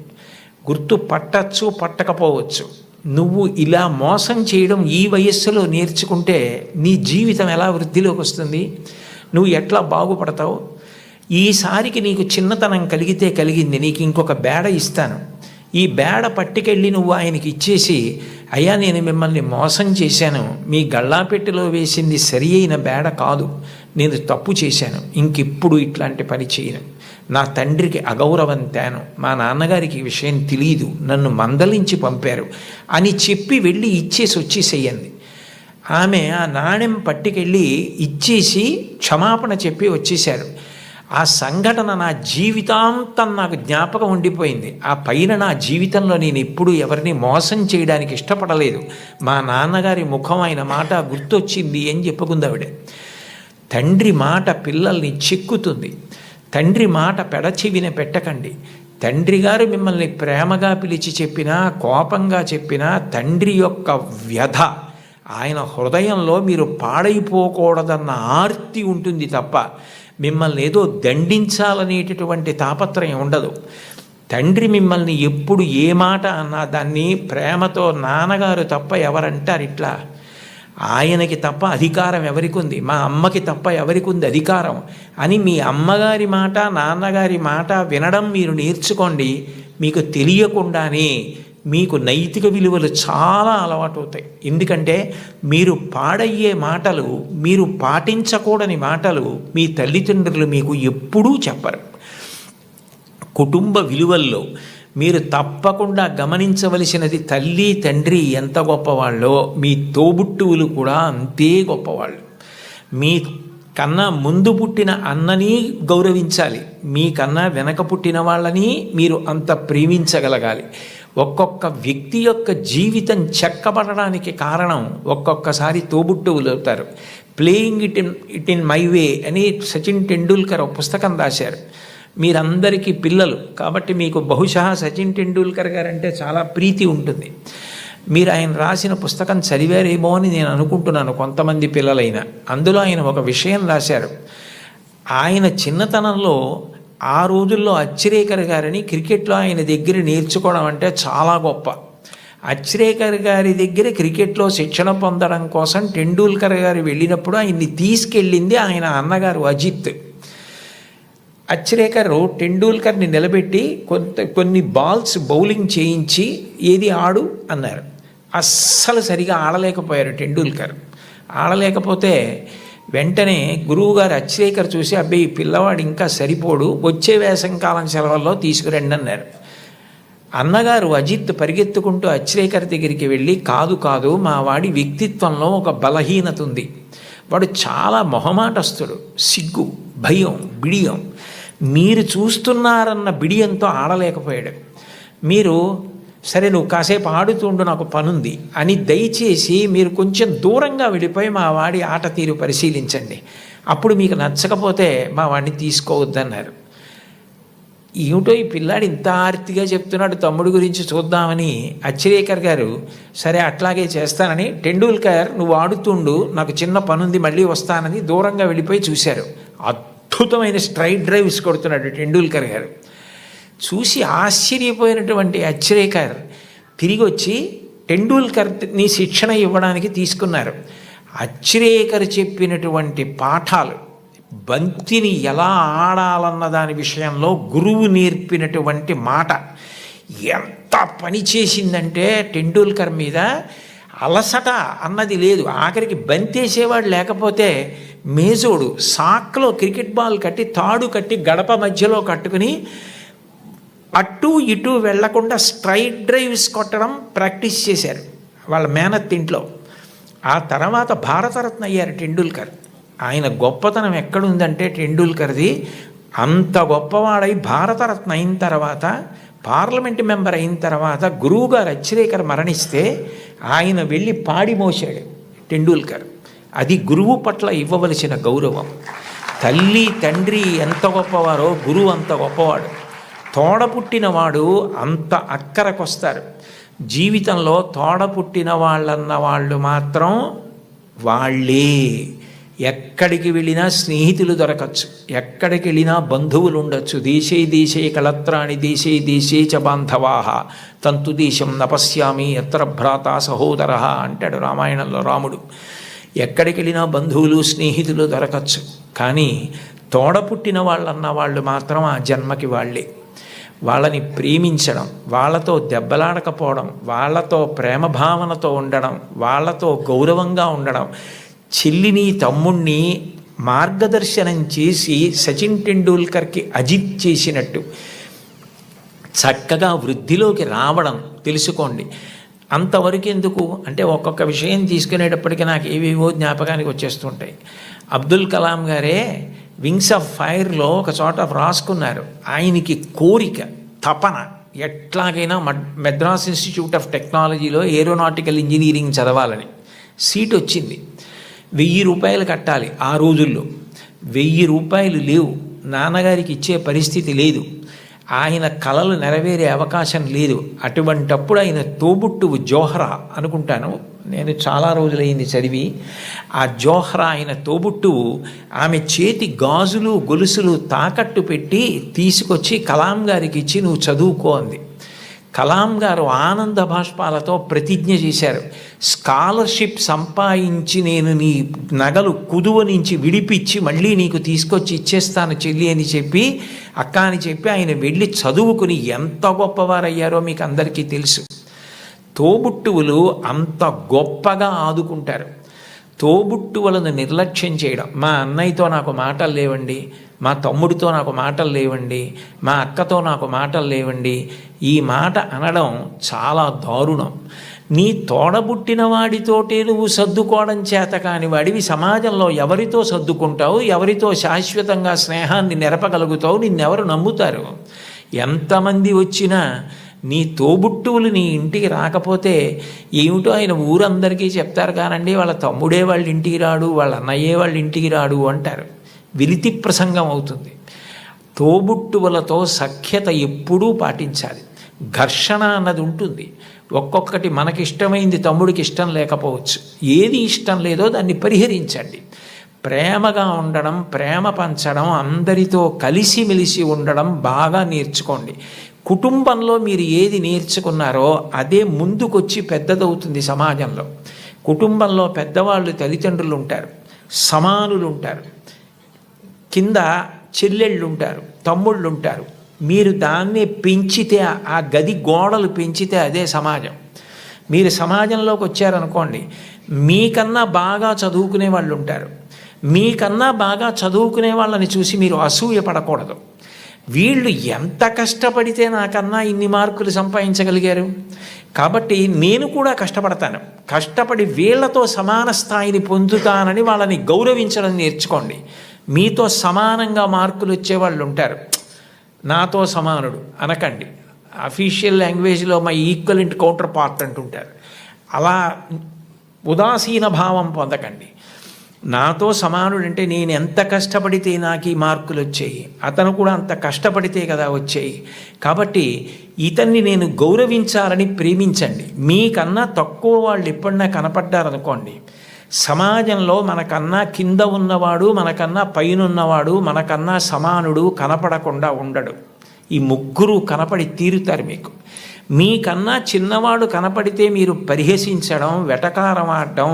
గుర్తు పట్టచ్చు పట్టకపోవచ్చు. నువ్వు ఇలా మోసం చేయడం ఈ వయస్సులో నేర్చుకుంటే నీ జీవితం ఎలా వృద్ధిలోకి వస్తుంది, నువ్వు ఎట్లా బాగుపడతావు? ఈసారికి నీకు చిన్నతనం కలిగితే కలిగింది, నీకు ఇంకొక బేడ ఇస్తాను, ఈ బేడ పట్టుకెళ్ళి నువ్వు ఆయనకి ఇచ్చేసి, అయ్యా నేను మిమ్మల్ని మోసం చేశాను, మీ గళ్ళాపెట్టెలో వేసింది సరి అయిన బేడ కాదు, నేను తప్పు చేశాను, ఇంకెప్పుడు ఇట్లాంటి పని చేయను, నా తండ్రికి అగౌరవం తేను, మా నాన్నగారికి ఈ విషయం తెలియదు, నన్ను మందలించి పంపారు అని చెప్పి వెళ్ళి ఇచ్చేసి వచ్చేసేయండి. ఆమె ఆ నాణ్యం పట్టుకెళ్ళి ఇచ్చేసి క్షమాపణ చెప్పి వచ్చేశారు. ఆ సంఘటన నా జీవితాంతం నాకు జ్ఞాపకం ఉండిపోయింది. ఆ పైన నా జీవితంలో నేను ఎప్పుడూ ఎవరిని మోసం చేయడానికి ఇష్టపడలేదు. మా నాన్నగారి ముఖం, ఆయన మాట గుర్తొచ్చింది అని చెప్పుకుందావిడ. తండ్రి మాట పిల్లల్ని చిక్కుతుంది. తండ్రి మాట పెడచెవిన పెట్టకండి. తండ్రి గారు మిమ్మల్ని ప్రేమగా పిలిచి చెప్పినా, కోపంగా చెప్పినా, తండ్రి యొక్క వ్యధ, ఆయన హృదయంలో మీరు పాడైపోకూడదన్న ఆర్తి ఉంటుంది తప్ప మిమ్మల్ని ఏదో దండించాలనేటటువంటి తాపత్రయం ఉండదు. తండ్రి మిమ్మల్ని ఎప్పుడు ఏ మాట అన్నా దాన్ని ప్రేమతో, నాన్నగారు తప్ప ఎవరంటారు ఇట్లా, ఆయనకి తప్ప అధికారం ఎవరికి ఉంది, మా అమ్మకి తప్ప ఎవరికి ఉంది అధికారం అని మీ అమ్మగారి మాట, నాన్నగారి మాట వినడం మీరు నేర్చుకోండి. మీకు తెలియకుండానే మీకు నైతిక విలువలు చాలా అలవాటు అవుతాయి. ఎందుకంటే మీరు పాడయ్యే మాటలు, మీరు పాటించకూడని మాటలు మీ తల్లిదండ్రులు మీకు ఎప్పుడూ చెప్పరు. కుటుంబ విలువల్లో మీరు తప్పకుండా గమనించవలసినది తల్లి తండ్రి ఎంత గొప్పవాళ్ళో మీ తోబుట్టువులు కూడా అంతే గొప్పవాళ్ళు. మీ కన్నా ముందు పుట్టిన అన్నని గౌరవించాలి, మీకన్నా వెనక పుట్టిన వాళ్ళని మీరు అంత ప్రేమించగలగాలి. ఒక్కొక్క వ్యక్తి యొక్క జీవితం చెక్కబడడానికి కారణం ఒక్కొక్కసారి తోబుట్టువులు అవుతారు. Playing it in my way అని సచిన్ టెండూల్కర్ ఒక పుస్తకం రాశారు. మీరందరికీ పిల్లలు కాబట్టి మీకు బహుశా సచిన్ టెండూల్కర్ గారంటే చాలా ప్రీతి ఉంటుంది. మీరు ఆయన రాసిన పుస్తకం చదివారేమో అని నేను అనుకుంటున్నాను, కొంతమంది పిల్లలైనా. అందులో ఆయన ఒక విషయం రాశారు. ఆయన చిన్నతనంలో ఆ రోజుల్లో అచ్రేకర్ గారిని క్రికెట్లో ఆయన దగ్గర నేర్చుకోవడం అంటే చాలా గొప్ప. అచ్రేకర్ గారి దగ్గర క్రికెట్లో శిక్షణ పొందడం కోసం టెండూల్కర్ గారు వెళ్ళినప్పుడు ఆయన్ని తీసుకెళ్ళింది ఆయన అన్నగారు అజిత్. అచ్రేకర్ టెండూల్కర్ని నిలబెట్టి కొన్ని బాల్స్ బౌలింగ్ చేయించి ఏది ఆడు అన్నారు. అస్సలు సరిగా ఆడలేకపోయారు టెండూల్కర్. ఆడలేకపోతే వెంటనే గురువుగారు అచ్రేకర్ చూసి అబ్బాయి పిల్లవాడు ఇంకా సరిపోడు, వచ్చే వేసంకాలం సెలవుల్లో తీసుకురండి అన్నారు. అన్నగారు అజిత్ పరిగెత్తుకుంటూ అచ్రేకర్ దగ్గరికి వెళ్ళి కాదు కాదు మా వాడి వ్యక్తిత్వంలో ఒక బలహీనత ఉంది, వాడు చాలా మొహమాటస్తుడు, సిగ్గు భయం బిడియం, మీరు చూస్తున్నారన్న బిడియంతో ఆడలేకపోయాడు. మీరు సరే నువ్వు కాసేపు ఆడుతుండు నాకు పనుంది అని దయచేసి మీరు కొంచెం దూరంగా వెళ్ళిపోయి మా వాడి ఆట తీరు పరిశీలించండి, అప్పుడు మీకు నచ్చకపోతే మా వాడిని తీసుకోవద్దన్నారు. ఏమిటో ఈ పిల్లాడు ఇంత ఆర్తిగా చెప్తున్నాడు తమ్ముడు గురించి చూద్దామని అచ్రేకర్ గారు సరే అట్లాగే చేస్తానని టెండూల్కర్ నువ్వు ఆడుతుండు నాకు చిన్న పనుంది మళ్ళీ వస్తానని దూరంగా వెళ్ళిపోయి చూశారు. అద్భుతమైన స్ట్రైట్ డ్రైవ్స్ కొడుతున్నాడు టెండూల్కర్ గారు. చూసి ఆశ్చర్యపోయినటువంటి అచ్రేకర్ తిరిగి వచ్చి టెండూల్కర్ని శిక్షణ ఇవ్వడానికి తీసుకున్నారు. అచ్రేకర్ చెప్పినటువంటి పాఠాలు, బంతిని ఎలా ఆడాలన్న దాని విషయంలో గురువు నేర్పినటువంటి మాట ఎంత పనిచేసిందంటే టెండూల్కర్ మీద అలసట అన్నది లేదు. ఆఖరికి బంతేసేవాడు లేకపోతే మేజోడు సాక్లో క్రికెట్ బాల్ కట్టి తాడు కట్టి గడప మధ్యలో కట్టుకుని అటు ఇటు వెళ్లకుండా స్ట్రైట్ డ్రైవ్స్ కొట్టడం ప్రాక్టీస్ చేశారు వాళ్ళ మేనత్ ఇంట్లో. ఆ తర్వాత భారతరత్న అయ్యారు టెండూల్కర్. ఆయన గొప్పతనం ఎక్కడుందంటే టెండూల్కర్ది అంత గొప్పవాడై భారతరత్న అయిన తర్వాత పార్లమెంట్ మెంబర్ అయిన తర్వాత గురువుగారు అచ్రేకర్ మరణిస్తే ఆయన వెళ్ళి పాడి మోసాడు టెండూల్కర్. అది గురువు పట్ల ఇవ్వవలసిన గౌరవం. తల్లి తండ్రి ఎంత గొప్పవారో గురువు అంత గొప్పవాడు. తోడపుట్టినవాడు అంత అక్కరకొస్తారు. జీవితంలో తోడపుట్టిన వాళ్ళన్న వాళ్ళు మాత్రం వాళ్ళే. ఎక్కడికి వెళ్ళినా స్నేహితులు దొరకచ్చు, ఎక్కడికి వెళ్ళినా బంధువులు ఉండొచ్చు. దేశే దేశే కళత్రాణి దేశే దేశే చ బాంధవాహ తంతు దేశం నపశ్యామి ఎత్ర భ్రాత సహోదర అంటాడు రామాయణంలో రాముడు. ఎక్కడికి వెళ్ళినా బంధువులు స్నేహితులు దొరకచ్చు, కానీ తోడపుట్టిన వాళ్ళన్న వాళ్ళు మాత్రం ఆ జన్మకి వాళ్ళే. వాళ్ళని ప్రేమించడం, వాళ్ళతో దెబ్బలాడకపోవడం, వాళ్ళతో ప్రేమ భావనతో ఉండడం, వాళ్ళతో గౌరవంగా ఉండడం. చెల్లిని తమ్ముణ్ణి మార్గదర్శనం చేసి సచిన్ టెండూల్కర్కి అజిత్ చేసినట్టు చక్కగా వృద్ధిలోకి రావడం తెలుసుకోండి. అంతవరకు ఎందుకు అంటే ఒక్కొక్క విషయం తీసుకునేటప్పటికీ నాకు ఏవేవో జ్ఞాపకానికి వచ్చేస్తుంటాయి. అబ్దుల్ కలాం గారే వింగ్స్ ఆఫ్ ఫైర్లో ఒక చోట రాసుకున్నారు, ఆయనకి కోరిక తపన ఎట్లాగైనా మద్రాస్ ఇన్స్టిట్యూట్ ఆఫ్ టెక్నాలజీలో ఏరోనాటికల్ ఇంజనీరింగ్ చదవాలని. సీట్ వచ్చింది. 1000 రూపాయలు కట్టాలి. ఆ రోజుల్లో 1000 రూపాయలు లేవు, నాన్నగారికి ఇచ్చే పరిస్థితి లేదు, ఆయన కలలు నెరవేరే అవకాశం లేదు. అటువంటప్పుడు ఆయన తోబుట్టువు జోహ్రా అనుకుంటాను, నేను చాలా రోజులైంది చదివి. ఆ జోహ్రా ఆయన తోబుట్టువు ఆమె చేతి గాజులు గొలుసులు తాకట్టు పెట్టి తీసుకొచ్చి కలాం గారికి ఇచ్చి నువ్వు చదువుకో అంది. కలాం గారు ఆనంద భాష్పాలతో ప్రతిజ్ఞ చేశారు, స్కాలర్షిప్ సంపాదించి నేను నీ నగలు కుదువ నుంచి విడిపించి మళ్ళీ నీకు తీసుకొచ్చి ఇచ్చేస్తాను చెల్లి అని చెప్పి అక్క అని చెప్పి ఆయన వెళ్ళి చదువుకుని ఎంత గొప్పవారయ్యారో మీకు అందరికీ తెలుసు. తోబుట్టువులు అంత గొప్పగా ఆదుకుంటారు. తోబుట్టువులను నిర్లక్ష్యం చేయడం, మా అన్నయ్యతో నాకు మాటలు లేవండి, మా తమ్ముడితో నాకు మాటలు లేవండి, మా అక్కతో నాకు మాటలు లేవండి. ఈ మాట అనడం చాలా దారుణం. నీ తోడబుట్టిన వాడితోటే నువ్వు సర్దుకోవడం చేత కాని వాడివి సమాజంలో ఎవరితో సర్దుకుంటావు? ఎవరితో శాశ్వతంగా స్నేహాన్ని నెరపగలుగుతావు? నిన్నెవరు నమ్ముతారు? ఎంతమంది వచ్చినా నీ తోబుట్టువులు నీ ఇంటికి రాకపోతే ఏమిటో ఆయన ఊరందరికీ చెప్తారు కానండి, వాళ్ళ తమ్ముడే వాళ్ళ ఇంటికి రాడు, వాళ్ళ అన్నయ్యే వాళ్ళ ఇంటికి రాడు అంటారు. విలితి ప్రసంగం అవుతుంది. తోబుట్టువులతో సఖ్యత ఎప్పుడూ పాటించాలి. ఘర్షణ అన్నది ఉంటుంది. ఒక్కొక్కటి మనకిష్టమైంది తమ్ముడికి ఇష్టం లేకపోవచ్చు. ఏది ఇష్టం లేదో దాన్ని పరిహరించండి. ప్రేమగా ఉండడం, ప్రేమ పంచడం, అందరితో కలిసిమెలిసి ఉండడం బాగా నేర్చుకోండి. కుటుంబంలో మీరు ఏది నేర్చుకున్నారో అదే ముందుకొచ్చి పెద్దదవుతుంది సమాజంలో. కుటుంబంలో పెద్దవాళ్ళు తల్లిదండ్రులు ఉంటారు, సమానులు ఉంటారు, కింద చెల్లెళ్ళు ఉంటారు, తమ్ముళ్ళు ఉంటారు. మీరు దాన్ని పెంచితే, ఆ గది గోడలు పెంచితే అదే సమాజం. మీరు సమాజంలోకి వచ్చారనుకోండి, మీకన్నా బాగా చదువుకునే వాళ్ళు ఉంటారు. మీకన్నా బాగా చదువుకునే వాళ్ళని చూసి మీరు అసూయ పడకూడదు. వీళ్ళు ఎంత కష్టపడితే నాకన్నా ఇన్ని మార్కులు సంపాదించగలిగారు, కాబట్టి నేను కూడా కష్టపడతాను, కష్టపడి వీళ్లతో సమాన స్థాయిని పొందుతానని వాళ్ళని గౌరవించడం నేర్చుకోండి. మీతో సమానంగా మార్కులు వచ్చేవాళ్ళు ఉంటారు, నాతో సమానుడు అనకండి. అఫీషియల్ లాంగ్వేజ్లో మై ఈక్వలెంట్ కౌంటర్ పార్ట్ అంటుంటారు. అలా ఉదాసీన భావం పొందకండి. నాతో సమానుడు అంటే నేను ఎంత కష్టపడితే నాకు ఈ మార్కులు వచ్చాయి, అతను కూడా అంత కష్టపడితే కదా వచ్చాయి, కాబట్టి ఇతన్ని నేను గౌరవించాలని ప్రేమించండి. మీకన్నా తక్కువ వాళ్ళు ఎప్పుడన్నా కనపడ్డారనుకోండి, సమాజంలో మనకన్నా కింద ఉన్నవాడు, మనకన్నా పైనున్నవాడు, మనకన్నా సమానుడు కనపడకుండా ఉండడు. ఈ ముగ్గురు కనపడి తీరుతారు మీకు. మీకన్నా చిన్నవాడు కనపడితే మీరు పరిహసించడం, వెటకారం ఆడడం,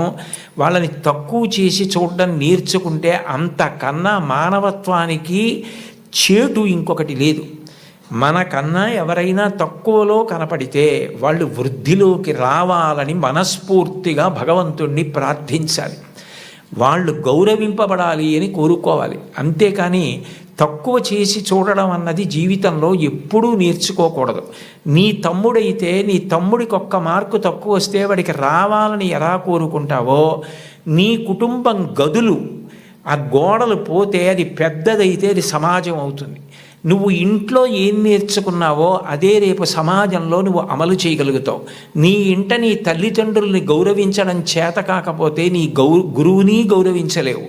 వాళ్ళని తక్కువ చేసి చూడడం నేర్చుకుంటే అంతకన్నా మానవత్వానికి చేటు ఇంకొకటి లేదు. మనకన్నా ఎవరైనా తక్కువలో కనపడితే వాళ్ళు వృద్ధిలోకి రావాలని మనస్ఫూర్తిగా భగవంతుణ్ణి ప్రార్థించాలి. వాళ్ళు గౌరవింపబడాలి అని కోరుకోవాలి. అంతేకాని తక్కువ చేసి చూడడం అన్నది జీవితంలో ఎప్పుడూ నేర్చుకోకూడదు. నీ తమ్ముడైతే నీ తమ్ముడికి ఒక్క మార్కు తక్కువ వస్తే వాడికి రావాలని ఎలా కోరుకుంటావో, నీ కుటుంబం గదులు ఆ గోడలు పోతే అది పెద్దదైతే అది సమాజం అవుతుంది. నువ్వు ఇంట్లో ఏం నేర్చుకున్నావో అదే రేపు సమాజంలో నువ్వు అమలు చేయగలుగుతావు. నీ ఇంట నీ తల్లిదండ్రుల్ని గౌరవించడం చేత కాకపోతే నీ గురువుని గౌరవించలేవు,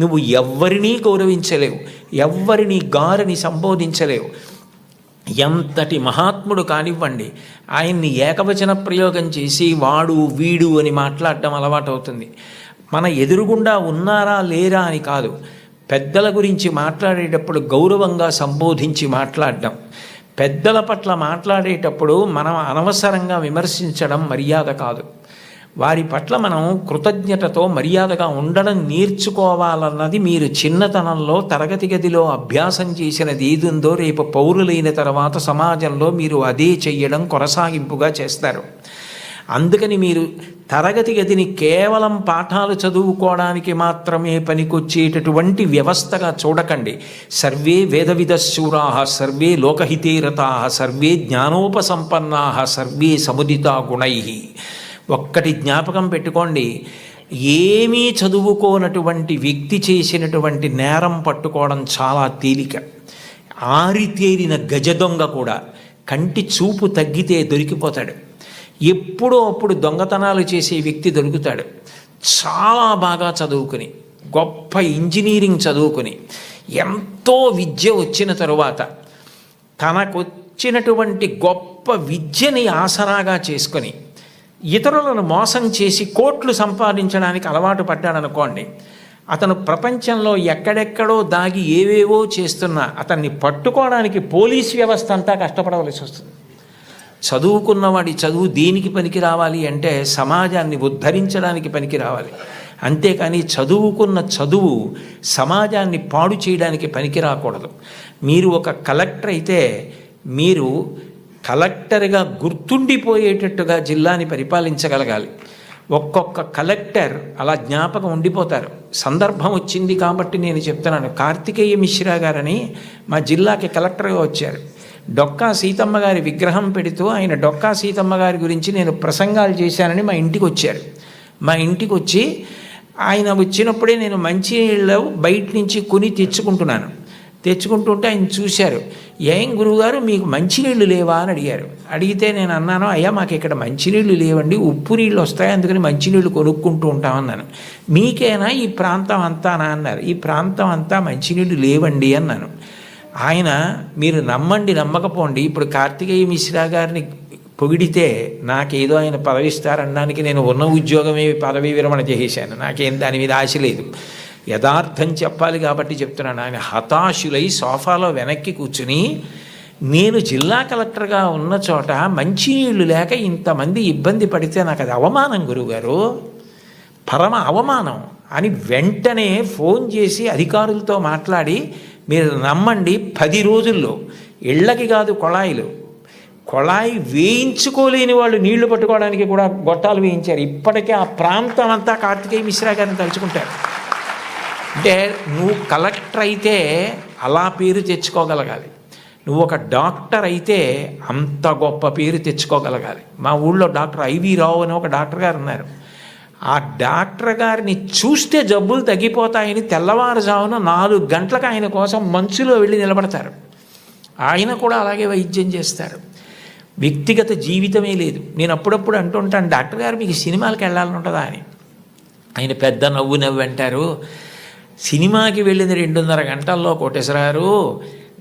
నువ్వు ఎవ్వరినీ గౌరవించలేవు, ఎవ్వరిని గారిని సంబోధించలేవు. ఎంతటి మహాత్ముడు కానివ్వండి, ఆయన్ని ఏకవచన ప్రయోగం చేసి వాడు వీడు అని మాట్లాడడం అలవాటు అవుతుంది. మన ఎదురుగుండా ఉన్నారా లేరా అని కాదు, పెద్దల గురించి మాట్లాడేటప్పుడు గౌరవంగా సంబోధించి మాట్లాడడం. పెద్దల పట్ల మాట్లాడేటప్పుడు మనం అనవసరంగా విమర్శించడం మర్యాద కాదు. వారి పట్ల మనం కృతజ్ఞతతో మర్యాదగా ఉండడం నేర్చుకోవాలన్నది మీరు చిన్నతనంలో తరగతి గదిలో అభ్యాసం చేసినది ఏదుందో రేపు పౌరులైన తర్వాత సమాజంలో మీరు అదే చెయ్యడం కొనసాగింపుగా చేస్తారు. అందుకని మీరు తరగతి గదిని కేవలం పాఠాలు చదువుకోవడానికి మాత్రమే పనికొచ్చేటటువంటి వ్యవస్థగా చూడకండి. సర్వే వేదవిదశూరా, సర్వే లోకహితే రతా, సర్వే జ్ఞానోపసంపన్నా, సర్వే సముదితా గుణై. ఒక్కటి జ్ఞాపకం పెట్టుకోండి, ఏమీ చదువుకోనటువంటి వ్యక్తి చేసినటువంటి నేరం పట్టుకోవడం చాలా తేలిక. ఆరితేరిన గజదొంగ కూడా కంటి చూపు తగ్గితే దొరికిపోతాడు. ఎప్పుడో అప్పుడు దొంగతనాలు చేసే వ్యక్తి దొరుకుతాడు. చాలా బాగా చదువుకుని, గొప్ప ఇంజనీరింగ్ చదువుకుని, ఎంతో విద్య వచ్చిన తరువాత తనకొచ్చినటువంటి గొప్ప విద్యని ఆసరాగా చేసుకొని ఇతరులను మోసం చేసి కోట్లు సంపాదించడానికి అలవాటు పడ్డాడనుకోండి, అతను ప్రపంచంలో ఎక్కడెక్కడో దాగి ఏవేవో చేస్తున్నా అతన్ని పట్టుకోవడానికి పోలీస్ వ్యవస్థ అంతా కష్టపడవలసి వస్తుంది. చదువుకున్నవాడి చదువు దేనికి పనికి రావాలి అంటే సమాజాన్ని ఉద్ధరించడానికి పనికి రావాలి. అంతేకాని చదువుకున్న చదువు సమాజాన్ని పాడు చేయడానికి పనికి రాకూడదు. మీరు ఒక కలెక్టర్ అయితే మీరు కలెక్టర్గా గుర్తుండిపోయేటట్టుగా జిల్లాని పరిపాలించగలగాలి. ఒక్కొక్క కలెక్టర్ అలా జ్ఞాపకం ఉండిపోతారు. సందర్భం వచ్చింది కాబట్టి నేను చెప్తున్నాను. కార్తికేయ మిశ్రా గారని మా జిల్లాకి కలెక్టర్గా వచ్చారు. డొక్కా సీతమ్మ గారి విగ్రహం పెడుతూ ఆయన డొక్కా సీతమ్మ గారి గురించి నేను ప్రసంగాలు చేశానని మా ఇంటికి వచ్చారు. మా ఇంటికి వచ్చి ఆయన వచ్చినప్పుడే నేను మంచినీళ్ళు బయట నుంచి కొని తెచ్చుకుంటుంటే ఆయన చూశారు. ఏం గురువుగారు మీకు మంచినీళ్ళు లేవా అని అడిగారు. అడిగితే నేను అన్నాను, అయ్యా మాకు ఇక్కడ మంచినీళ్ళు లేవండి, ఉప్పు నీళ్ళు వస్తాయి, అందుకని మంచినీళ్ళు కొనుక్కుంటూ ఉంటామన్నాను. మీకేనా ఈ ప్రాంతం అంతానా అన్నారు. ఈ ప్రాంతం అంతా మంచినీళ్ళు లేవండి అన్నాను. ఆయన మీరు నమ్మండి నమ్మకపోండి, ఇప్పుడు కార్తికేయ మిశ్రా గారిని పొగిడితే నాకేదో ఆయన పదవిస్తారనడానికి నేను ఉన్న ఉద్యోగమే పదవీ విరమణ చేసేసాను. నాకేం దాని మీద ఆశ లేదు. యథార్థం చెప్పాలి కాబట్టి చెప్తున్నాను. ఆయన హతాశులై సోఫాలో వెనక్కి కూర్చుని నేను జిల్లా కలెక్టర్గా ఉన్న చోట మంచినీళ్ళు లేక ఇంతమంది ఇబ్బంది పడితే నాకు అది అవమానం గురువుగారు, పరమ అవమానం అని వెంటనే ఫోన్ చేసి అధికారులతో మాట్లాడి మీరు నమ్మండి 10 రోజుల్లో ఇళ్ళకి కాదు కొళాయి వేయించుకోలేని వాళ్ళు నీళ్లు పట్టుకోవడానికి కూడా గొట్టాలు వేయించారు. ఇప్పటికే ఆ ప్రాంతం అంతా కార్తికేయ మిశ్రా గారిని తలుచుకుంటారు. అంటే నువ్వు కలెక్టర్ అయితే అలా పేరు తెచ్చుకోగలగాలి, నువ్వు ఒక డాక్టర్ అయితే అంత గొప్ప పేరు తెచ్చుకోగలగాలి. మా ఊళ్ళో డాక్టర్ ఐవి రావు అని ఒక డాక్టర్ గారు ఉన్నారు. ఆ డాక్టర్ గారిని చూస్తే జబ్బులు తగ్గిపోతాయని తెల్లవారుజామున 4 గంటలకు ఆయన కోసం మంచులో వెళ్ళి నిలబడతారు. ఆయన కూడా అలాగే వైద్యం చేస్తారు. వ్యక్తిగత జీవితమే లేదు. నేను అప్పుడప్పుడు అంటుంటాను, డాక్టర్ గారు మీకు సినిమాలకు వెళ్ళాలని ఉంటుందా అని. ఆయన పెద్ద నవ్వు అంటారు, సినిమాకి వెళ్ళిన 2.5 గంటల్లో కోటేశ్వరారు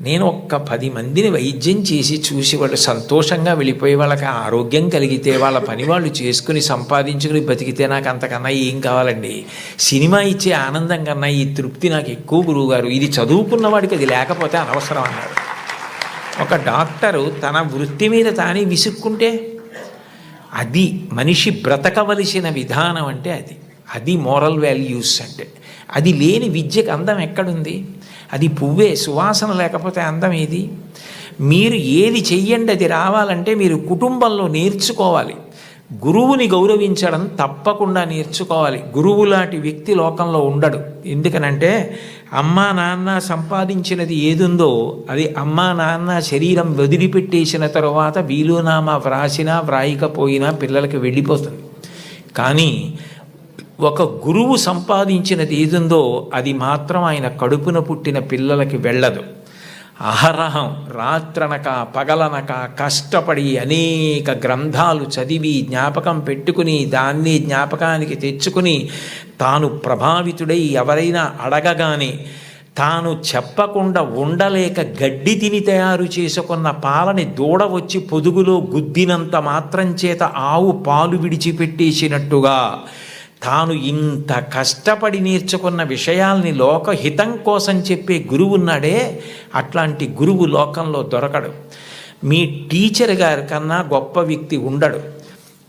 నేను ఒక్క 10 మందిని వైద్యం చేసి చూసి వాళ్ళు సంతోషంగా వెళ్ళిపోయి వాళ్ళకి ఆరోగ్యం కలిగితే వాళ్ళ పని వాళ్ళు చేసుకుని సంపాదించుకుని బతికితే నాకు అంతకన్నా ఏం కావాలండి. సినిమా ఇచ్చే ఆనందం కన్నా ఈ తృప్తి నాకు ఎక్కువ గురువుగారు. ఇది చదువుకున్న వాడికి అది లేకపోతే అనవసరం అన్నారు. ఒక డాక్టరు తన వృత్తి మీద తానే విసుక్కుంటే అది మనిషి బ్రతకవలసిన విధానం అంటే అది మోరల్ వాల్యూస్ అంటే. అది లేని విద్యకు అందం ఎక్కడుంది? అది పువ్వే, సువాసన లేకపోతే అందం ఏది? మీరు ఏది చెయ్యండి అది రావాలంటే మీరు కుటుంబంలో నేర్చుకోవాలి. గురువుని గౌరవించడం తప్పకుండా నేర్చుకోవాలి. గురువు లాంటి వ్యక్తి లోకంలో ఉండడు. ఎందుకనంటే అమ్మా నాన్న సంపాదించినది ఏదుందో అది అమ్మా నాన్న శరీరం వదిలిపెట్టేసిన తరువాత వీలునామా వ్రాసినా వ్రాయకపోయినా పిల్లలకి వెళ్ళిపోతుంది. కానీ ఒక గురువు సంపాదించినది ఏదుందో అది మాత్రం ఆయన కడుపున పుట్టిన పిల్లలకి వెళ్ళదు. అహరహం రాత్రనక పగలనక కష్టపడి అనేక గ్రంథాలు చదివి జ్ఞాపకం పెట్టుకుని దాన్ని జ్ఞాపకానికి తెచ్చుకుని తాను ప్రభావితుడై ఎవరైనా అడగగానే తాను చెప్పకుండా ఉండలేక గడ్డి తిని తయారు చేసుకున్న పాలని దూడ వచ్చి పొదుగులో గుద్దినంత మాత్రం చేత ఆవు పాలు విడిచిపెట్టేసినట్టుగా తాను ఇంత కష్టపడి నేర్చుకున్న విషయాల్ని లోకహితం కోసం చెప్పే గురువు ఉన్నాడే, అట్లాంటి గురువు లోకంలో దొరకడు. మీ టీచర్ గారి కన్నా గొప్ప వ్యక్తి ఉండడు.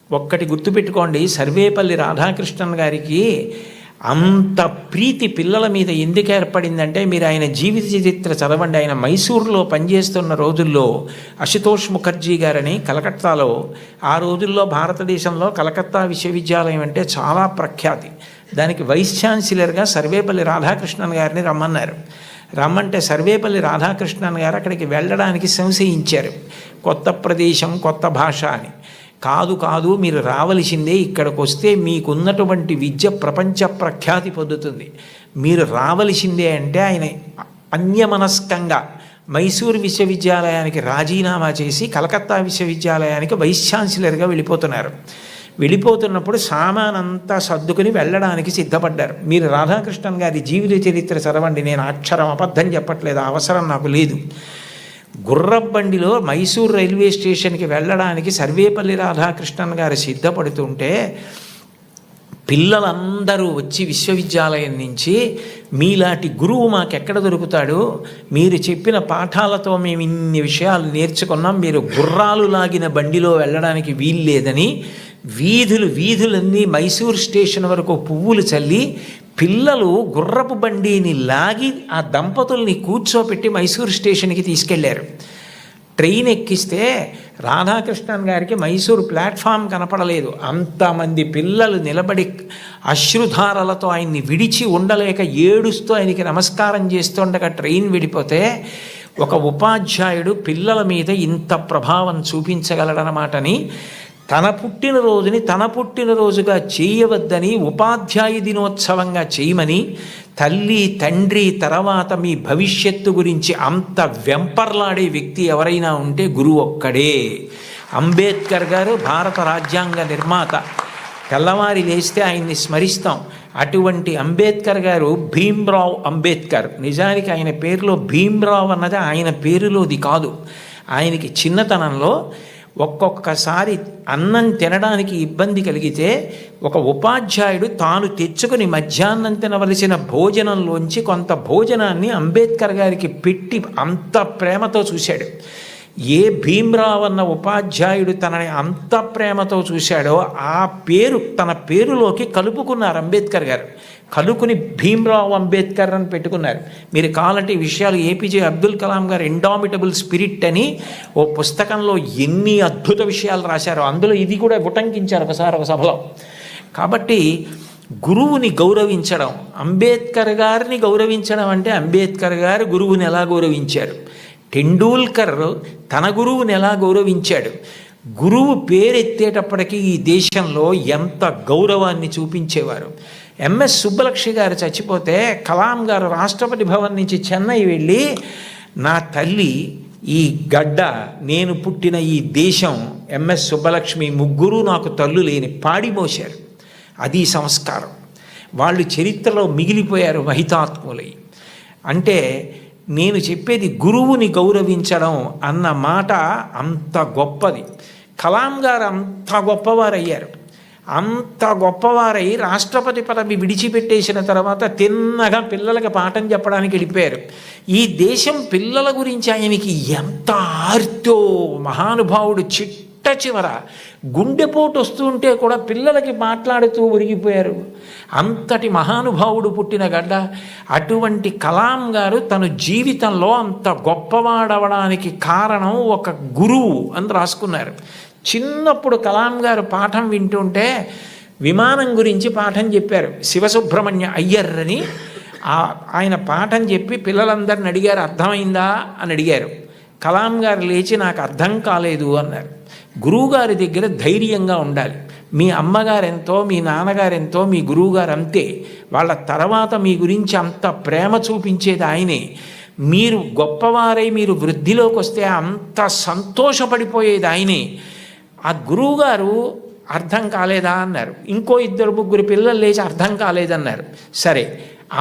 ఒక్కటి గుర్తుపెట్టుకోండి, సర్వేపల్లి రాధాకృష్ణన్ గారికి అంత ప్రీతి పిల్లల మీద ఎందుకు ఏర్పడిందంటే మీరు ఆయన జీవిత చరిత్ర చదవండి. ఆయన మైసూరులో పనిచేస్తున్న రోజుల్లో అశుతోష్ ముఖర్జీ గారని కలకత్తాలో, ఆ రోజుల్లో భారతదేశంలో కలకత్తా విశ్వవిద్యాలయం అంటే చాలా ప్రఖ్యాతి. దానికి వైస్ ఛాన్సలర్గా సర్వేపల్లి రాధాకృష్ణన్ గారిని రమ్మంటే సర్వేపల్లి రాధాకృష్ణన్ గారు అక్కడికి వెళ్ళడానికి సంశయించారు. కొత్త ప్రదేశం, కొత్త భాష అని. కాదు మీరు రావలసిందే, ఇక్కడికి వస్తే మీకున్నటువంటి విద్య ప్రపంచ ప్రఖ్యాతి పొందుతుంది, మీరు రావలసిందే అంటే ఆయన అన్యమనస్కంగా మైసూరు విశ్వవిద్యాలయానికి రాజీనామా చేసి కలకత్తా విశ్వవిద్యాలయానికి వైస్ ఛాన్సలర్గా వెళ్ళిపోతున్నప్పుడు సామానంతా సర్దుకుని వెళ్ళడానికి సిద్ధపడ్డారు. మీరు రాధాకృష్ణన్ గారి జీవిత చరిత్ర చదవండి. నేను అక్షరం అబద్ధం చెప్పట్లేదు, అవసరం నాకు లేదు. గుర్రబండిలో మైసూర్ రైల్వే స్టేషన్కి వెళ్ళడానికి సర్వేపల్లి రాధాకృష్ణన్ గారు సిద్ధపడుతుంటే పిల్లలందరూ వచ్చి విశ్వవిద్యాలయం నుంచి మీలాంటి గురువు మాకెక్కడ దొరుకుతాడు, మీరు చెప్పిన పాఠాలతో మేము ఇన్ని విషయాలు నేర్చుకున్నాం, మీరు గుర్రాలు లాగిన బండిలో వెళ్ళడానికి వీల్లేదని వీధులన్నీ మైసూర్ స్టేషన్ వరకు పువ్వులు చల్లి పిల్లలు గుర్రపు బండిని లాగి ఆ దంపతుల్ని కూర్చోపెట్టి మైసూర్ స్టేషన్కి తీసుకెళ్లారు. ట్రైన్ ఎక్కిస్తే రాధాకృష్ణన్ గారికి మైసూరు ప్లాట్ఫామ్ కనపడలేదు. అంతమంది పిల్లలు నిలబడి అశ్రుధారలతో ఆయన్ని విడిచి ఉండలేక ఏడుస్తూ ఆయనకి నమస్కారం చేస్తుండగా ట్రైన్ విడిపోతే ఒక ఉపాధ్యాయుడు పిల్లల మీద ఇంత ప్రభావం చూపించగలడనమాటని తన పుట్టినరోజుగా చేయవద్దని ఉపాధ్యాయ దినోత్సవంగా చేయమని తల్లి తండ్రి తర్వాత మీ భవిష్యత్తు గురించి అంత వెంపర్లాడే వ్యక్తి ఎవరైనా ఉంటే గురువు ఒక్కడే. అంబేద్కర్ గారు భారత రాజ్యాంగ నిర్మాత. తెల్లవారి లేస్తే ఆయన్ని స్మరిస్తాం. అటువంటి అంబేద్కర్ గారు భీమ్రావ్ అంబేద్కర్. నిజానికి ఆయన పేరులో భీమ్రావ్ అన్నది ఆయన పేరులోది కాదు. ఆయనకి చిన్నతనంలో ఒక్కొక్కసారి అన్నం తినడానికి ఇబ్బంది కలిగితే ఒక ఉపాధ్యాయుడు తాను తెచ్చుకుని మధ్యాహ్నం తినవలసిన భోజనంలోంచి కొంత భోజనాన్ని అంబేద్కర్ గారికి పెట్టి అంత ప్రేమతో చూశాడు. ఏ భీమ్రావ్ అన్న ఉపాధ్యాయుడు తనని అంత ప్రేమతో చూశాడో ఆ పేరు తన పేరులోకి కలుపుకున్నారు అంబేద్కర్ గారు. కలుపుకుని భీమ్రావ్ అంబేద్కర్ అని పెట్టుకున్నారు. మీరు కావాలంటే ఈ విషయాలు ఏపీజే అబ్దుల్ కలాం గారు ఇండామిటబుల్ స్పిరిట్ అని ఓ పుస్తకంలో ఎన్ని అద్భుత విషయాలు రాశారో అందులో ఇది కూడా ఉటంకించారు ఒకసారి ఒక సభలో. కాబట్టి గురువుని గౌరవించడం, అంబేద్కర్ గారిని గౌరవించడం అంటే అంబేద్కర్ గారు గురువుని ఎలా గౌరవించారు, టెండూల్కర్ తన గురువుని ఎలా గౌరవించాడు, గురువు పేరెత్తేటప్పటికీ ఈ దేశంలో ఎంత గౌరవాన్ని చూపించేవారు. ఎంఎస్ సుబ్బలక్ష్మి గారు చచ్చిపోతే కలాం గారు రాష్ట్రపతి భవన్ నుంచి చెన్నై వెళ్ళి నా తల్లి, ఈ గడ్డ, నేను పుట్టిన ఈ దేశం, ఎంఎస్ సుబ్బలక్ష్మి ముగ్గురు నాకు తల్లు లేని పాడిమోశారు. అది సంస్కారం. వాళ్ళు చరిత్రలో మిగిలిపోయారు మహితాత్ములై. అంటే నేను చెప్పేది గురువుని గౌరవించడం అన్న మాట అంత గొప్పది. కలాం గారు అంత గొప్పవారయ్యారు. అంత గొప్పవారై రాష్ట్రపతి పదవి విడిచిపెట్టేసిన తర్వాత తిన్నగా పిల్లలకి పాఠం చెప్పడానికి వెళ్ళిపోయారు. ఈ దేశం పిల్లల గురించి ఆయనకి ఎంత ఆర్తో, మహానుభావుడు చిట్ట చివర గుండెపోటు వస్తుంటే కూడా పిల్లలకి మాట్లాడుతూ ఒరిగిపోయారు. అంతటి మహానుభావుడు పుట్టిన గడ్డ. అటువంటి కలాం గారు తన జీవితంలో అంత గొప్పవాడవడానికి కారణం ఒక గురువు అని రాసుకున్నారు. చిన్నప్పుడు కలాం గారు పాఠం వింటుంటే విమానం గురించి పాఠం చెప్పారు. శివసుబ్రహ్మణ్య అయ్యర్ అని ఆయన పాఠం చెప్పి పిల్లలందరిని అడిగారు, అర్థమైందా అని అడిగారు. కలాం గారు లేచి నాకు అర్థం కాలేదు అన్నారు. గురువుగారి దగ్గర ధైర్యంగా ఉండాలి. మీ అమ్మగారెంతో, మీ నాన్నగారెంతో, మీ గురువుగారు అంతే. వాళ్ళ తర్వాత మీ గురించి అంత ప్రేమ చూపించేది ఆయనే. మీరు గొప్పవారై మీరు వృద్ధిలోకి వస్తే అంత సంతోషపడిపోయేది ఆయనే. ఆ గురువుగారు అర్థం కాలేదా అన్నారు. ఇంకో 2-3 పిల్లలు లేచి అర్థం కాలేదన్నారు. సరే,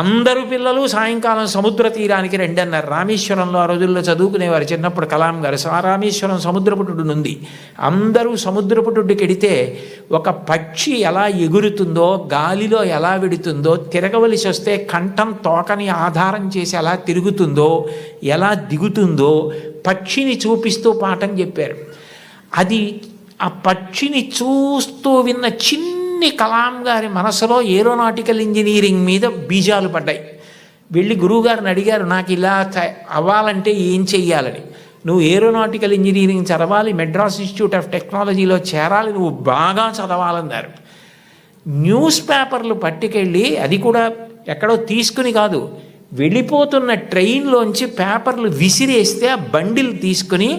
అందరూ పిల్లలు సాయంకాలం సముద్ర తీరానికి రండి అన్నారు. రామేశ్వరంలో ఆ రోజుల్లో చదువుకునేవారు చిన్నప్పుడు కలాం గారు. రామేశ్వరం సముద్రపుటుడు ఉంది. అందరూ సముద్రపుటుడికి వెడితే ఒక పక్షి ఎలా ఎగురుతుందో, గాలిలో ఎలా వెడుతుందో, తిరగవలసి వస్తే కంఠం తోకని ఆధారం చేసి ఎలా తిరుగుతుందో, ఎలా దిగుతుందో పక్షిని చూపిస్తూ పాఠం చెప్పారు. అది ఆ పక్షిని చూస్తూ విన్న చిన్ని కలాం గారి మనసులో ఏరోనాటికల్ ఇంజనీరింగ్ మీద బీజాలు పడ్డాయి. వెళ్ళి గురువుగారిని అడిగారు, నాకు ఇలా అవ్వాలంటే ఏం చెయ్యాలని. నువ్వు ఏరోనాటికల్ ఇంజనీరింగ్ చదవాలి, మెడ్రాస్ ఇన్స్టిట్యూట్ ఆఫ్ టెక్నాలజీలో చేరాలి, నువ్వు బాగా చదవాలన్నారు. న్యూస్ పేపర్లు పట్టుకెళ్ళి, అది కూడా ఎక్కడో తీసుకుని కాదు, వెళ్ళిపోతున్న ట్రైన్లోంచి పేపర్లు విసిరేస్తే ఆ బండిల్ తీసుకుని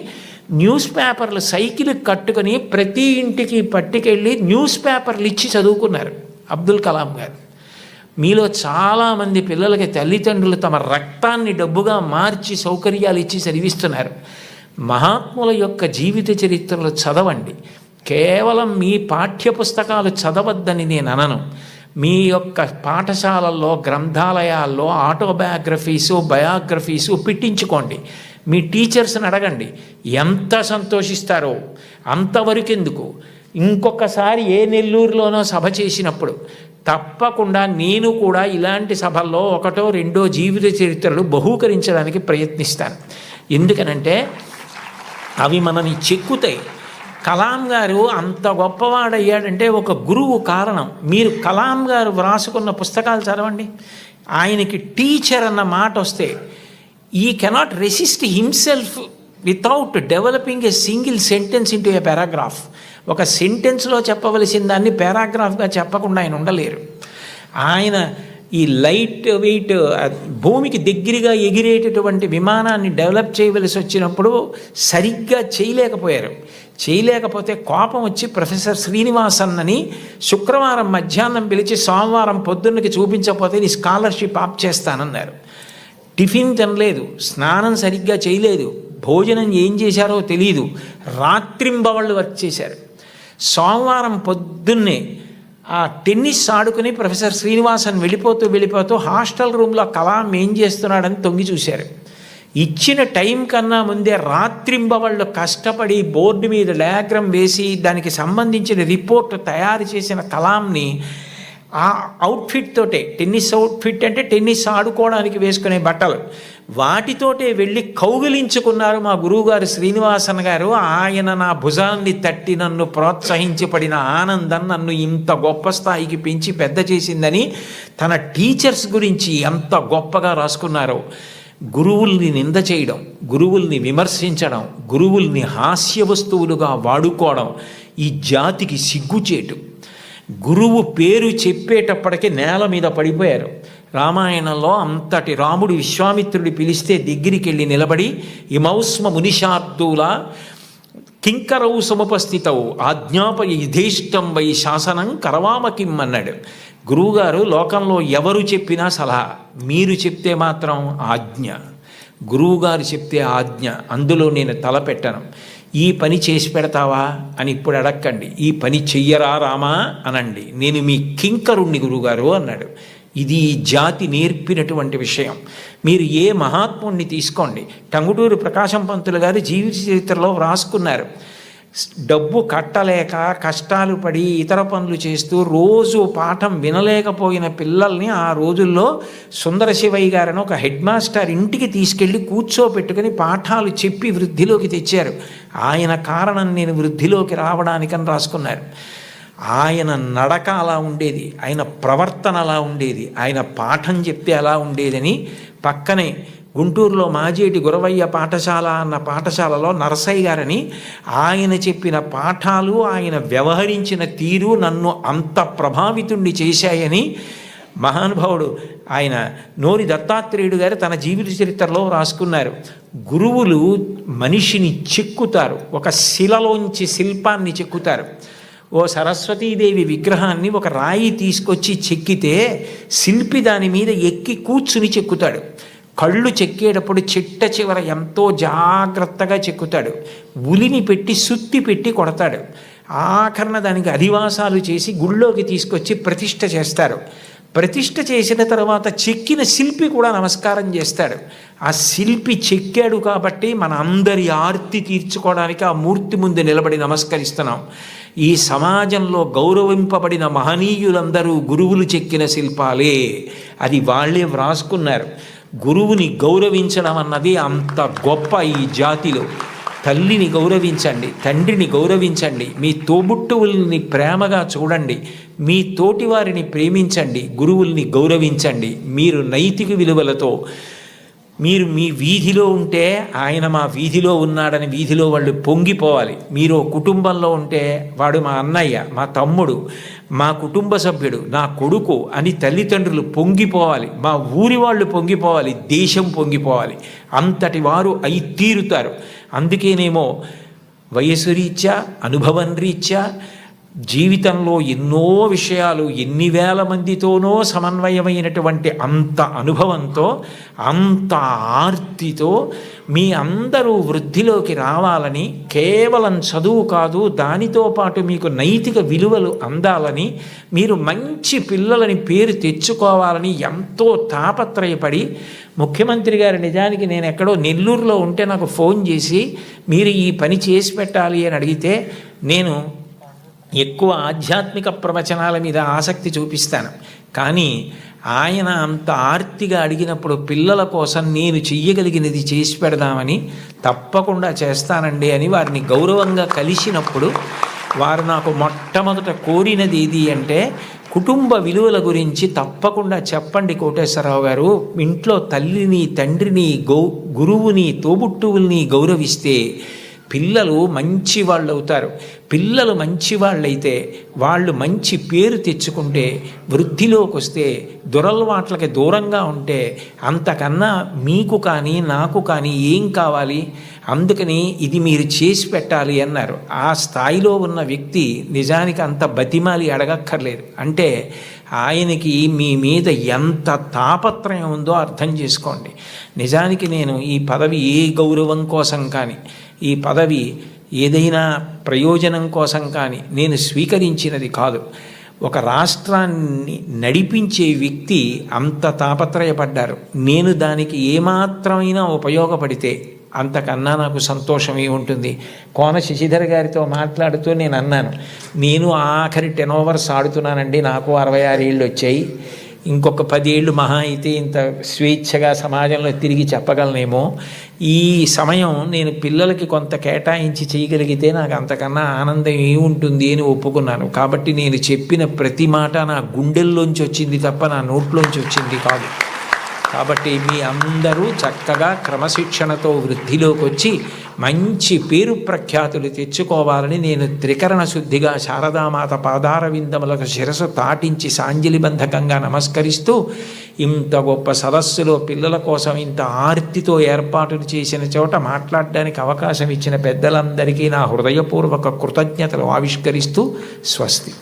న్యూస్ పేపర్లు సైకిల్ కట్టుకొని ప్రతి ఇంటికి పట్టుకెళ్ళి న్యూస్ పేపర్లు ఇచ్చి చదువుకున్నారు అబ్దుల్ కలాం గారు. మీలో చాలామంది పిల్లలకి తల్లిదండ్రులు తమ రక్తాన్ని డబ్బుగా మార్చి సౌకర్యాలు ఇచ్చి చదివిస్తున్నారు. మహాత్ముల యొక్క జీవిత చరిత్రలు చదవండి. కేవలం మీ పాఠ్యపుస్తకాలు చదవద్దని నేను అనను. మీ యొక్క పాఠశాలల్లో, గ్రంథాలయాల్లో ఆటోబయోగ్రఫీసు, బయోగ్రఫీసు పెట్టించుకోండి. మీ టీచర్స్ని అడగండి, ఎంత సంతోషిస్తారో. అంతవరకు ఎందుకు, ఇంకొకసారి ఏ నెల్లూరులోనో సభ చేసినప్పుడు తప్పకుండా నేను కూడా ఇలాంటి సభల్లో 1-2 జీవిత చరిత్రలు బహూకరించడానికి ప్రయత్నిస్తాను. ఎందుకనంటే అవి మనని చెక్కుతాయి. కలాం గారు అంత గొప్పవాడయ్యాడంటే ఒక గురువు కారణం. మీరు కలాం గారు వ్రాసుకున్న పుస్తకాలు చదవండి. ఆయనకి టీచర్ అన్న మాట వస్తే ఈ cannot resist himself without developing a single sentence into A paragraph. ఒక సెంటెన్స్లో చెప్పవలసిన దాన్ని పారాగ్రాఫ్గా చెప్పకుండా ఆయన ఉండలేరు. ఆయన ఈ లైట్ వెయిట్ భూమికి దగ్గరగా ఎగిరేటటువంటి విమానాన్ని డెవలప్ చేయవలసి వచ్చినప్పుడు సరిగ్గా చేయలేకపోతే కోపం వచ్చి ప్రొఫెసర్ శ్రీనివాసన్ అని శుక్రవారం మధ్యాహ్నం పిలిచి సోమవారం పొద్దున్నకి చూపించకపోతే నీ స్కాలర్షిప్ ఆప్ చేస్తానన్నారు. టిఫిన్ తినలేదు, స్నానం సరిగ్గా చేయలేదు, భోజనం ఏం చేశారో తెలియదు, రాత్రింబవళ్ళు వర్క్ చేశారు. సోమవారం పొద్దున్నే ఆ టెన్నిస్ ఆడుకుని ప్రొఫెసర్ శ్రీనివాసన్ వెళ్ళిపోతూ హాస్టల్ రూమ్లో కలాం ఏం చేస్తున్నాడని తొంగి చూశారు. ఇచ్చిన టైం కన్నా ముందే రాత్రింబవళ్ళు కష్టపడి బోర్డు మీద డయాగ్రామ్ వేసి దానికి సంబంధించిన రిపోర్ట్ తయారు చేసిన కలాంని ఆ అవుట్ఫిట్ తోటే, టెన్నిస్ అవుట్ఫిట్ అంటే టెన్నిస్ ఆడుకోవడానికి వేసుకునే బట్టలు, వాటితోటే వెళ్ళి కౌగిలించుకున్నారు మా గురువుగారు శ్రీనివాసన్ గారు. ఆయన నా భుజాన్ని తట్టి నన్ను ప్రోత్సహించి పడిన ఆనందం నన్ను ఇంత గొప్ప స్థాయికి పెంచి పెద్ద చేసిందని తన టీచర్స్ గురించి ఎంత గొప్పగా రాసుకున్నారో. గురువుల్ని నింద చేయడం, గురువుల్ని విమర్శించడం, గురువుల్ని హాస్య వస్తువులుగా వాడుకోవడం ఈ జాతికి సిగ్గుచేటు. గురువు పేరు చెప్పేటప్పటికే నేల మీద పడిపోయారు. రామాయణంలో అంతటి రాముడు విశ్వామిత్రుడి పిలిస్తే దగ్గరికి వెళ్ళి నిలబడి ఇమౌస్మ మునిషార్దూల కింకరౌ సముపస్థితవు ఆజ్ఞాపయ యుధేష్టం వై శాసనం కరవామకిం అన్నాడు. గురువుగారు లోకంలో ఎవరు చెప్పినా సలహా, మీరు చెప్తే మాత్రం ఆజ్ఞ. గురువుగారు చెప్తే ఆజ్ఞ, అందులో నేను తలపెట్టను. ఈ పని చేసి పెడతావా అని ఇప్పుడు అడక్కండి, ఈ పని చెయ్యరా రామా అనండి, నేను మీ కింకరుణ్ణి గురువుగారు అన్నాడు. ఇది ఈ జాతి నేర్పినటువంటి విషయం. మీరు ఏ మహాత్ముణ్ణి తీసుకోండి, టంగుటూరి ప్రకాశం పంతులు గారు జీవిత చరిత్రలో వ్రాసుకున్నారు. డబ్బు కట్టలేక కష్టాలు పడి ఇతర పనులు చేస్తూ రోజు పాఠం వినలేకపోయిన పిల్లల్ని ఆ రోజుల్లో సుందర శివయ్య గారని ఒక హెడ్ మాస్టర్ ఇంటికి తీసుకెళ్ళి కూర్చోపెట్టుకుని పాఠాలు చెప్పి వృద్ధిలోకి తెచ్చారు. ఆయన కారణం నేను వృద్ధిలోకి రావడానికని రాసుకున్నారు. ఆయన నడక అలా ఉండేది, ఆయన ప్రవర్తన అలా ఉండేది, ఆయన పాఠం చెప్తే అలా ఉండేదని పక్కనే గుంటూరులో మాజేటి గురవయ్య పాఠశాల అన్న పాఠశాలలో నరసయ్య గారని ఆయన చెప్పిన పాఠాలు, ఆయన వ్యవహరించిన తీరు నన్ను అంత ప్రభావితుణ్ణి చేశాయని మహానుభావుడు ఆయన నోరి దత్తాత్రేయుడు గారు తన జీవిత చరిత్రలో రాసుకున్నారు. గురువులు మనిషిని చెక్కుతారు, ఒక శిలలోంచి శిల్పాన్ని చెక్కుతారు. ఓ సరస్వతీదేవి విగ్రహాన్ని ఒక రాయి తీసుకొచ్చి చెక్కితే శిల్పి దాని మీద ఎక్కి కూర్చుని చెక్కుతాడు. కళ్ళు చెక్కేటప్పుడు చిట్ట చివర ఎంతో జాగ్రత్తగా చెక్కుతాడు. ఉలిని పెట్టి సుత్తి పెట్టి కొడతాడు. ఆఖరణ దానికి అధివాసాలు చేసి గుళ్ళోకి తీసుకొచ్చి ప్రతిష్ఠ చేస్తారు. ప్రతిష్ఠ చేసిన తర్వాత చెక్కిన శిల్పి కూడా నమస్కారం చేస్తాడు. ఆ శిల్పి చెక్కాడు కాబట్టి మన అందరి ఆర్తి తీర్చుకోవడానికి ఆ మూర్తి ముందు నిలబడి నమస్కరిస్తున్నాం. ఈ సమాజంలో గౌరవింపబడిన మహనీయులందరూ గురువులు చెక్కిన శిల్పాలే, అది వాళ్ళే వ్రాసుకున్నారు. గురువుని గౌరవించడం అన్నది అంత గొప్ప ఈ జాతిలో. తల్లిని గౌరవించండి, తండ్రిని గౌరవించండి, మీ తోబుట్టువుల్ని ప్రేమగా చూడండి, మీ తోటివారిని ప్రేమించండి, గురువుల్ని గౌరవించండి. మీరు నైతిక విలువలతో మీరు మీ వీధిలో ఉంటే ఆయన మా వీధిలో ఉన్నాడని వీధిలో వాళ్ళు పొంగిపోవాలి. మీరు కుటుంబంలో ఉంటే వాడు మా అన్నయ్య, మా తమ్ముడు, మా కుటుంబ సభ్యుడు, నా కొడుకు అని తల్లిదండ్రులు పొంగిపోవాలి. మా ఊరి వాళ్ళు పొంగిపోవాలి, దేశం పొంగిపోవాలి. అంతటి వారు అయి తీరుతారు. అందుకేనేమో వయసు రీత్యా, అనుభవం రీత్యా జీవితంలో ఎన్నో విషయాలు ఎన్ని వేల మందితోనో సమన్వయమైనటువంటి అంత అనుభవంతో, అంత ఆర్తితో మీ అందరూ వృద్ధిలోకి రావాలని, కేవలం చదువు కాదు దానితో పాటు మీకు నైతిక విలువలు అందాలని, మీరు మంచి పిల్లలని పేరు తెచ్చుకోవాలని ఎంతో తాపత్రయపడి ముఖ్యమంత్రి గారు నిజానికి నేను ఎక్కడో నెల్లూరులో ఉంటే నాకు ఫోన్ చేసి మీరు ఈ పని చేసి పెట్టాలి అని అడిగితే నేను ఎక్కువ ఆధ్యాత్మిక ప్రవచనాల మీద ఆసక్తి చూపిస్తాను. కానీ ఆయన అంత ఆర్తిగా అడిగినప్పుడు పిల్లల కోసం నేను చెయ్యగలిగినది చేసి పెడదామని తప్పకుండా చేస్తానండి అని వారిని గౌరవంగా కలిసినప్పుడు వారు నాకు మొట్టమొదట కోరినది ఏది అంటే కుటుంబ విలువల గురించి తప్పకుండా చెప్పండి కోటేశ్వరరావు గారు. ఇంట్లో తల్లిని, తండ్రిని, గురువుని, తోబుట్టువుల్ని గౌరవిస్తే పిల్లలు మంచి వాళ్ళు అవుతారు. పిల్లలు మంచి వాళ్ళైతే వాళ్ళు మంచి పేరు తెచ్చుకుంటే, వృద్ధిలోకి వస్తే, దురలవాట్లకి దూరంగా ఉంటే అంతకన్నా మీకు కానీ నాకు కానీ ఏం కావాలి? అందుకని ఇది మీరు చేసి పెట్టాలి అన్నారు. ఆ స్థాయిలో ఉన్న వ్యక్తి నిజానికి అంత బతిమాలి అడగక్కర్లేదు. అంటే ఆయనకి మీ మీద ఎంత తాపత్రయం ఉందో అర్థం చేసుకోండి. నిజానికి నేను ఈ పదవి ఏ గౌరవం కోసం కానీ, ఈ పదవి ఏదైనా ప్రయోజనం కోసం కానీ నేను స్వీకరించినది కాదు. ఒక రాష్ట్రాన్ని నడిపించే వ్యక్తి అంత తాపత్రయపడ్డారు. నేను దానికి ఏమాత్రమైనా ఉపయోగపడితే అంతకన్నా నాకు సంతోషమే ఉంటుంది. కోన శశిధర్ గారితో మాట్లాడుతూ నేను అన్నాను, నేను ఆఖరి 10 ఓవర్స్ ఆడుతున్నానండి, నాకు 66 ఏళ్ళు వచ్చాయి, ఇంకొక 10 ఏళ్ళు మహా అయితే ఇంత స్వేచ్ఛగా సమాజంలో తిరిగి చెప్పగలనేమో. ఈ సమయం నేను పిల్లలకి కొంత కేటాయించి చేయగలిగితే నాకు అంతకన్నా ఆనందం ఏముంటుంది అని ఒప్పుకున్నాను. కాబట్టి నేను చెప్పిన ప్రతి మాట నా గుండెల్లోంచి వచ్చింది తప్ప నా నోట్లోంచి వచ్చింది కాదు. కాబట్టి మీ అందరూ చక్కగా క్రమశిక్షణతో వృద్ధిలోకి వచ్చి మంచి పేరు ప్రఖ్యాతులు తెచ్చుకోవాలని నేను త్రికరణ శుద్ధిగా శారదామాత పాదార విందములకు శిరసు తాటించి సాంజలిబంధకంగా నమస్కరిస్తూ, ఇంత గొప్ప సదస్సులో పిల్లల కోసం ఇంత ఆర్తితో ఏర్పాటులు చేసిన చోట మాట్లాడడానికి అవకాశం ఇచ్చిన పెద్దలందరికీ నా హృదయపూర్వక కృతజ్ఞతలు ఆవిష్కరిస్తూ స్వస్తి.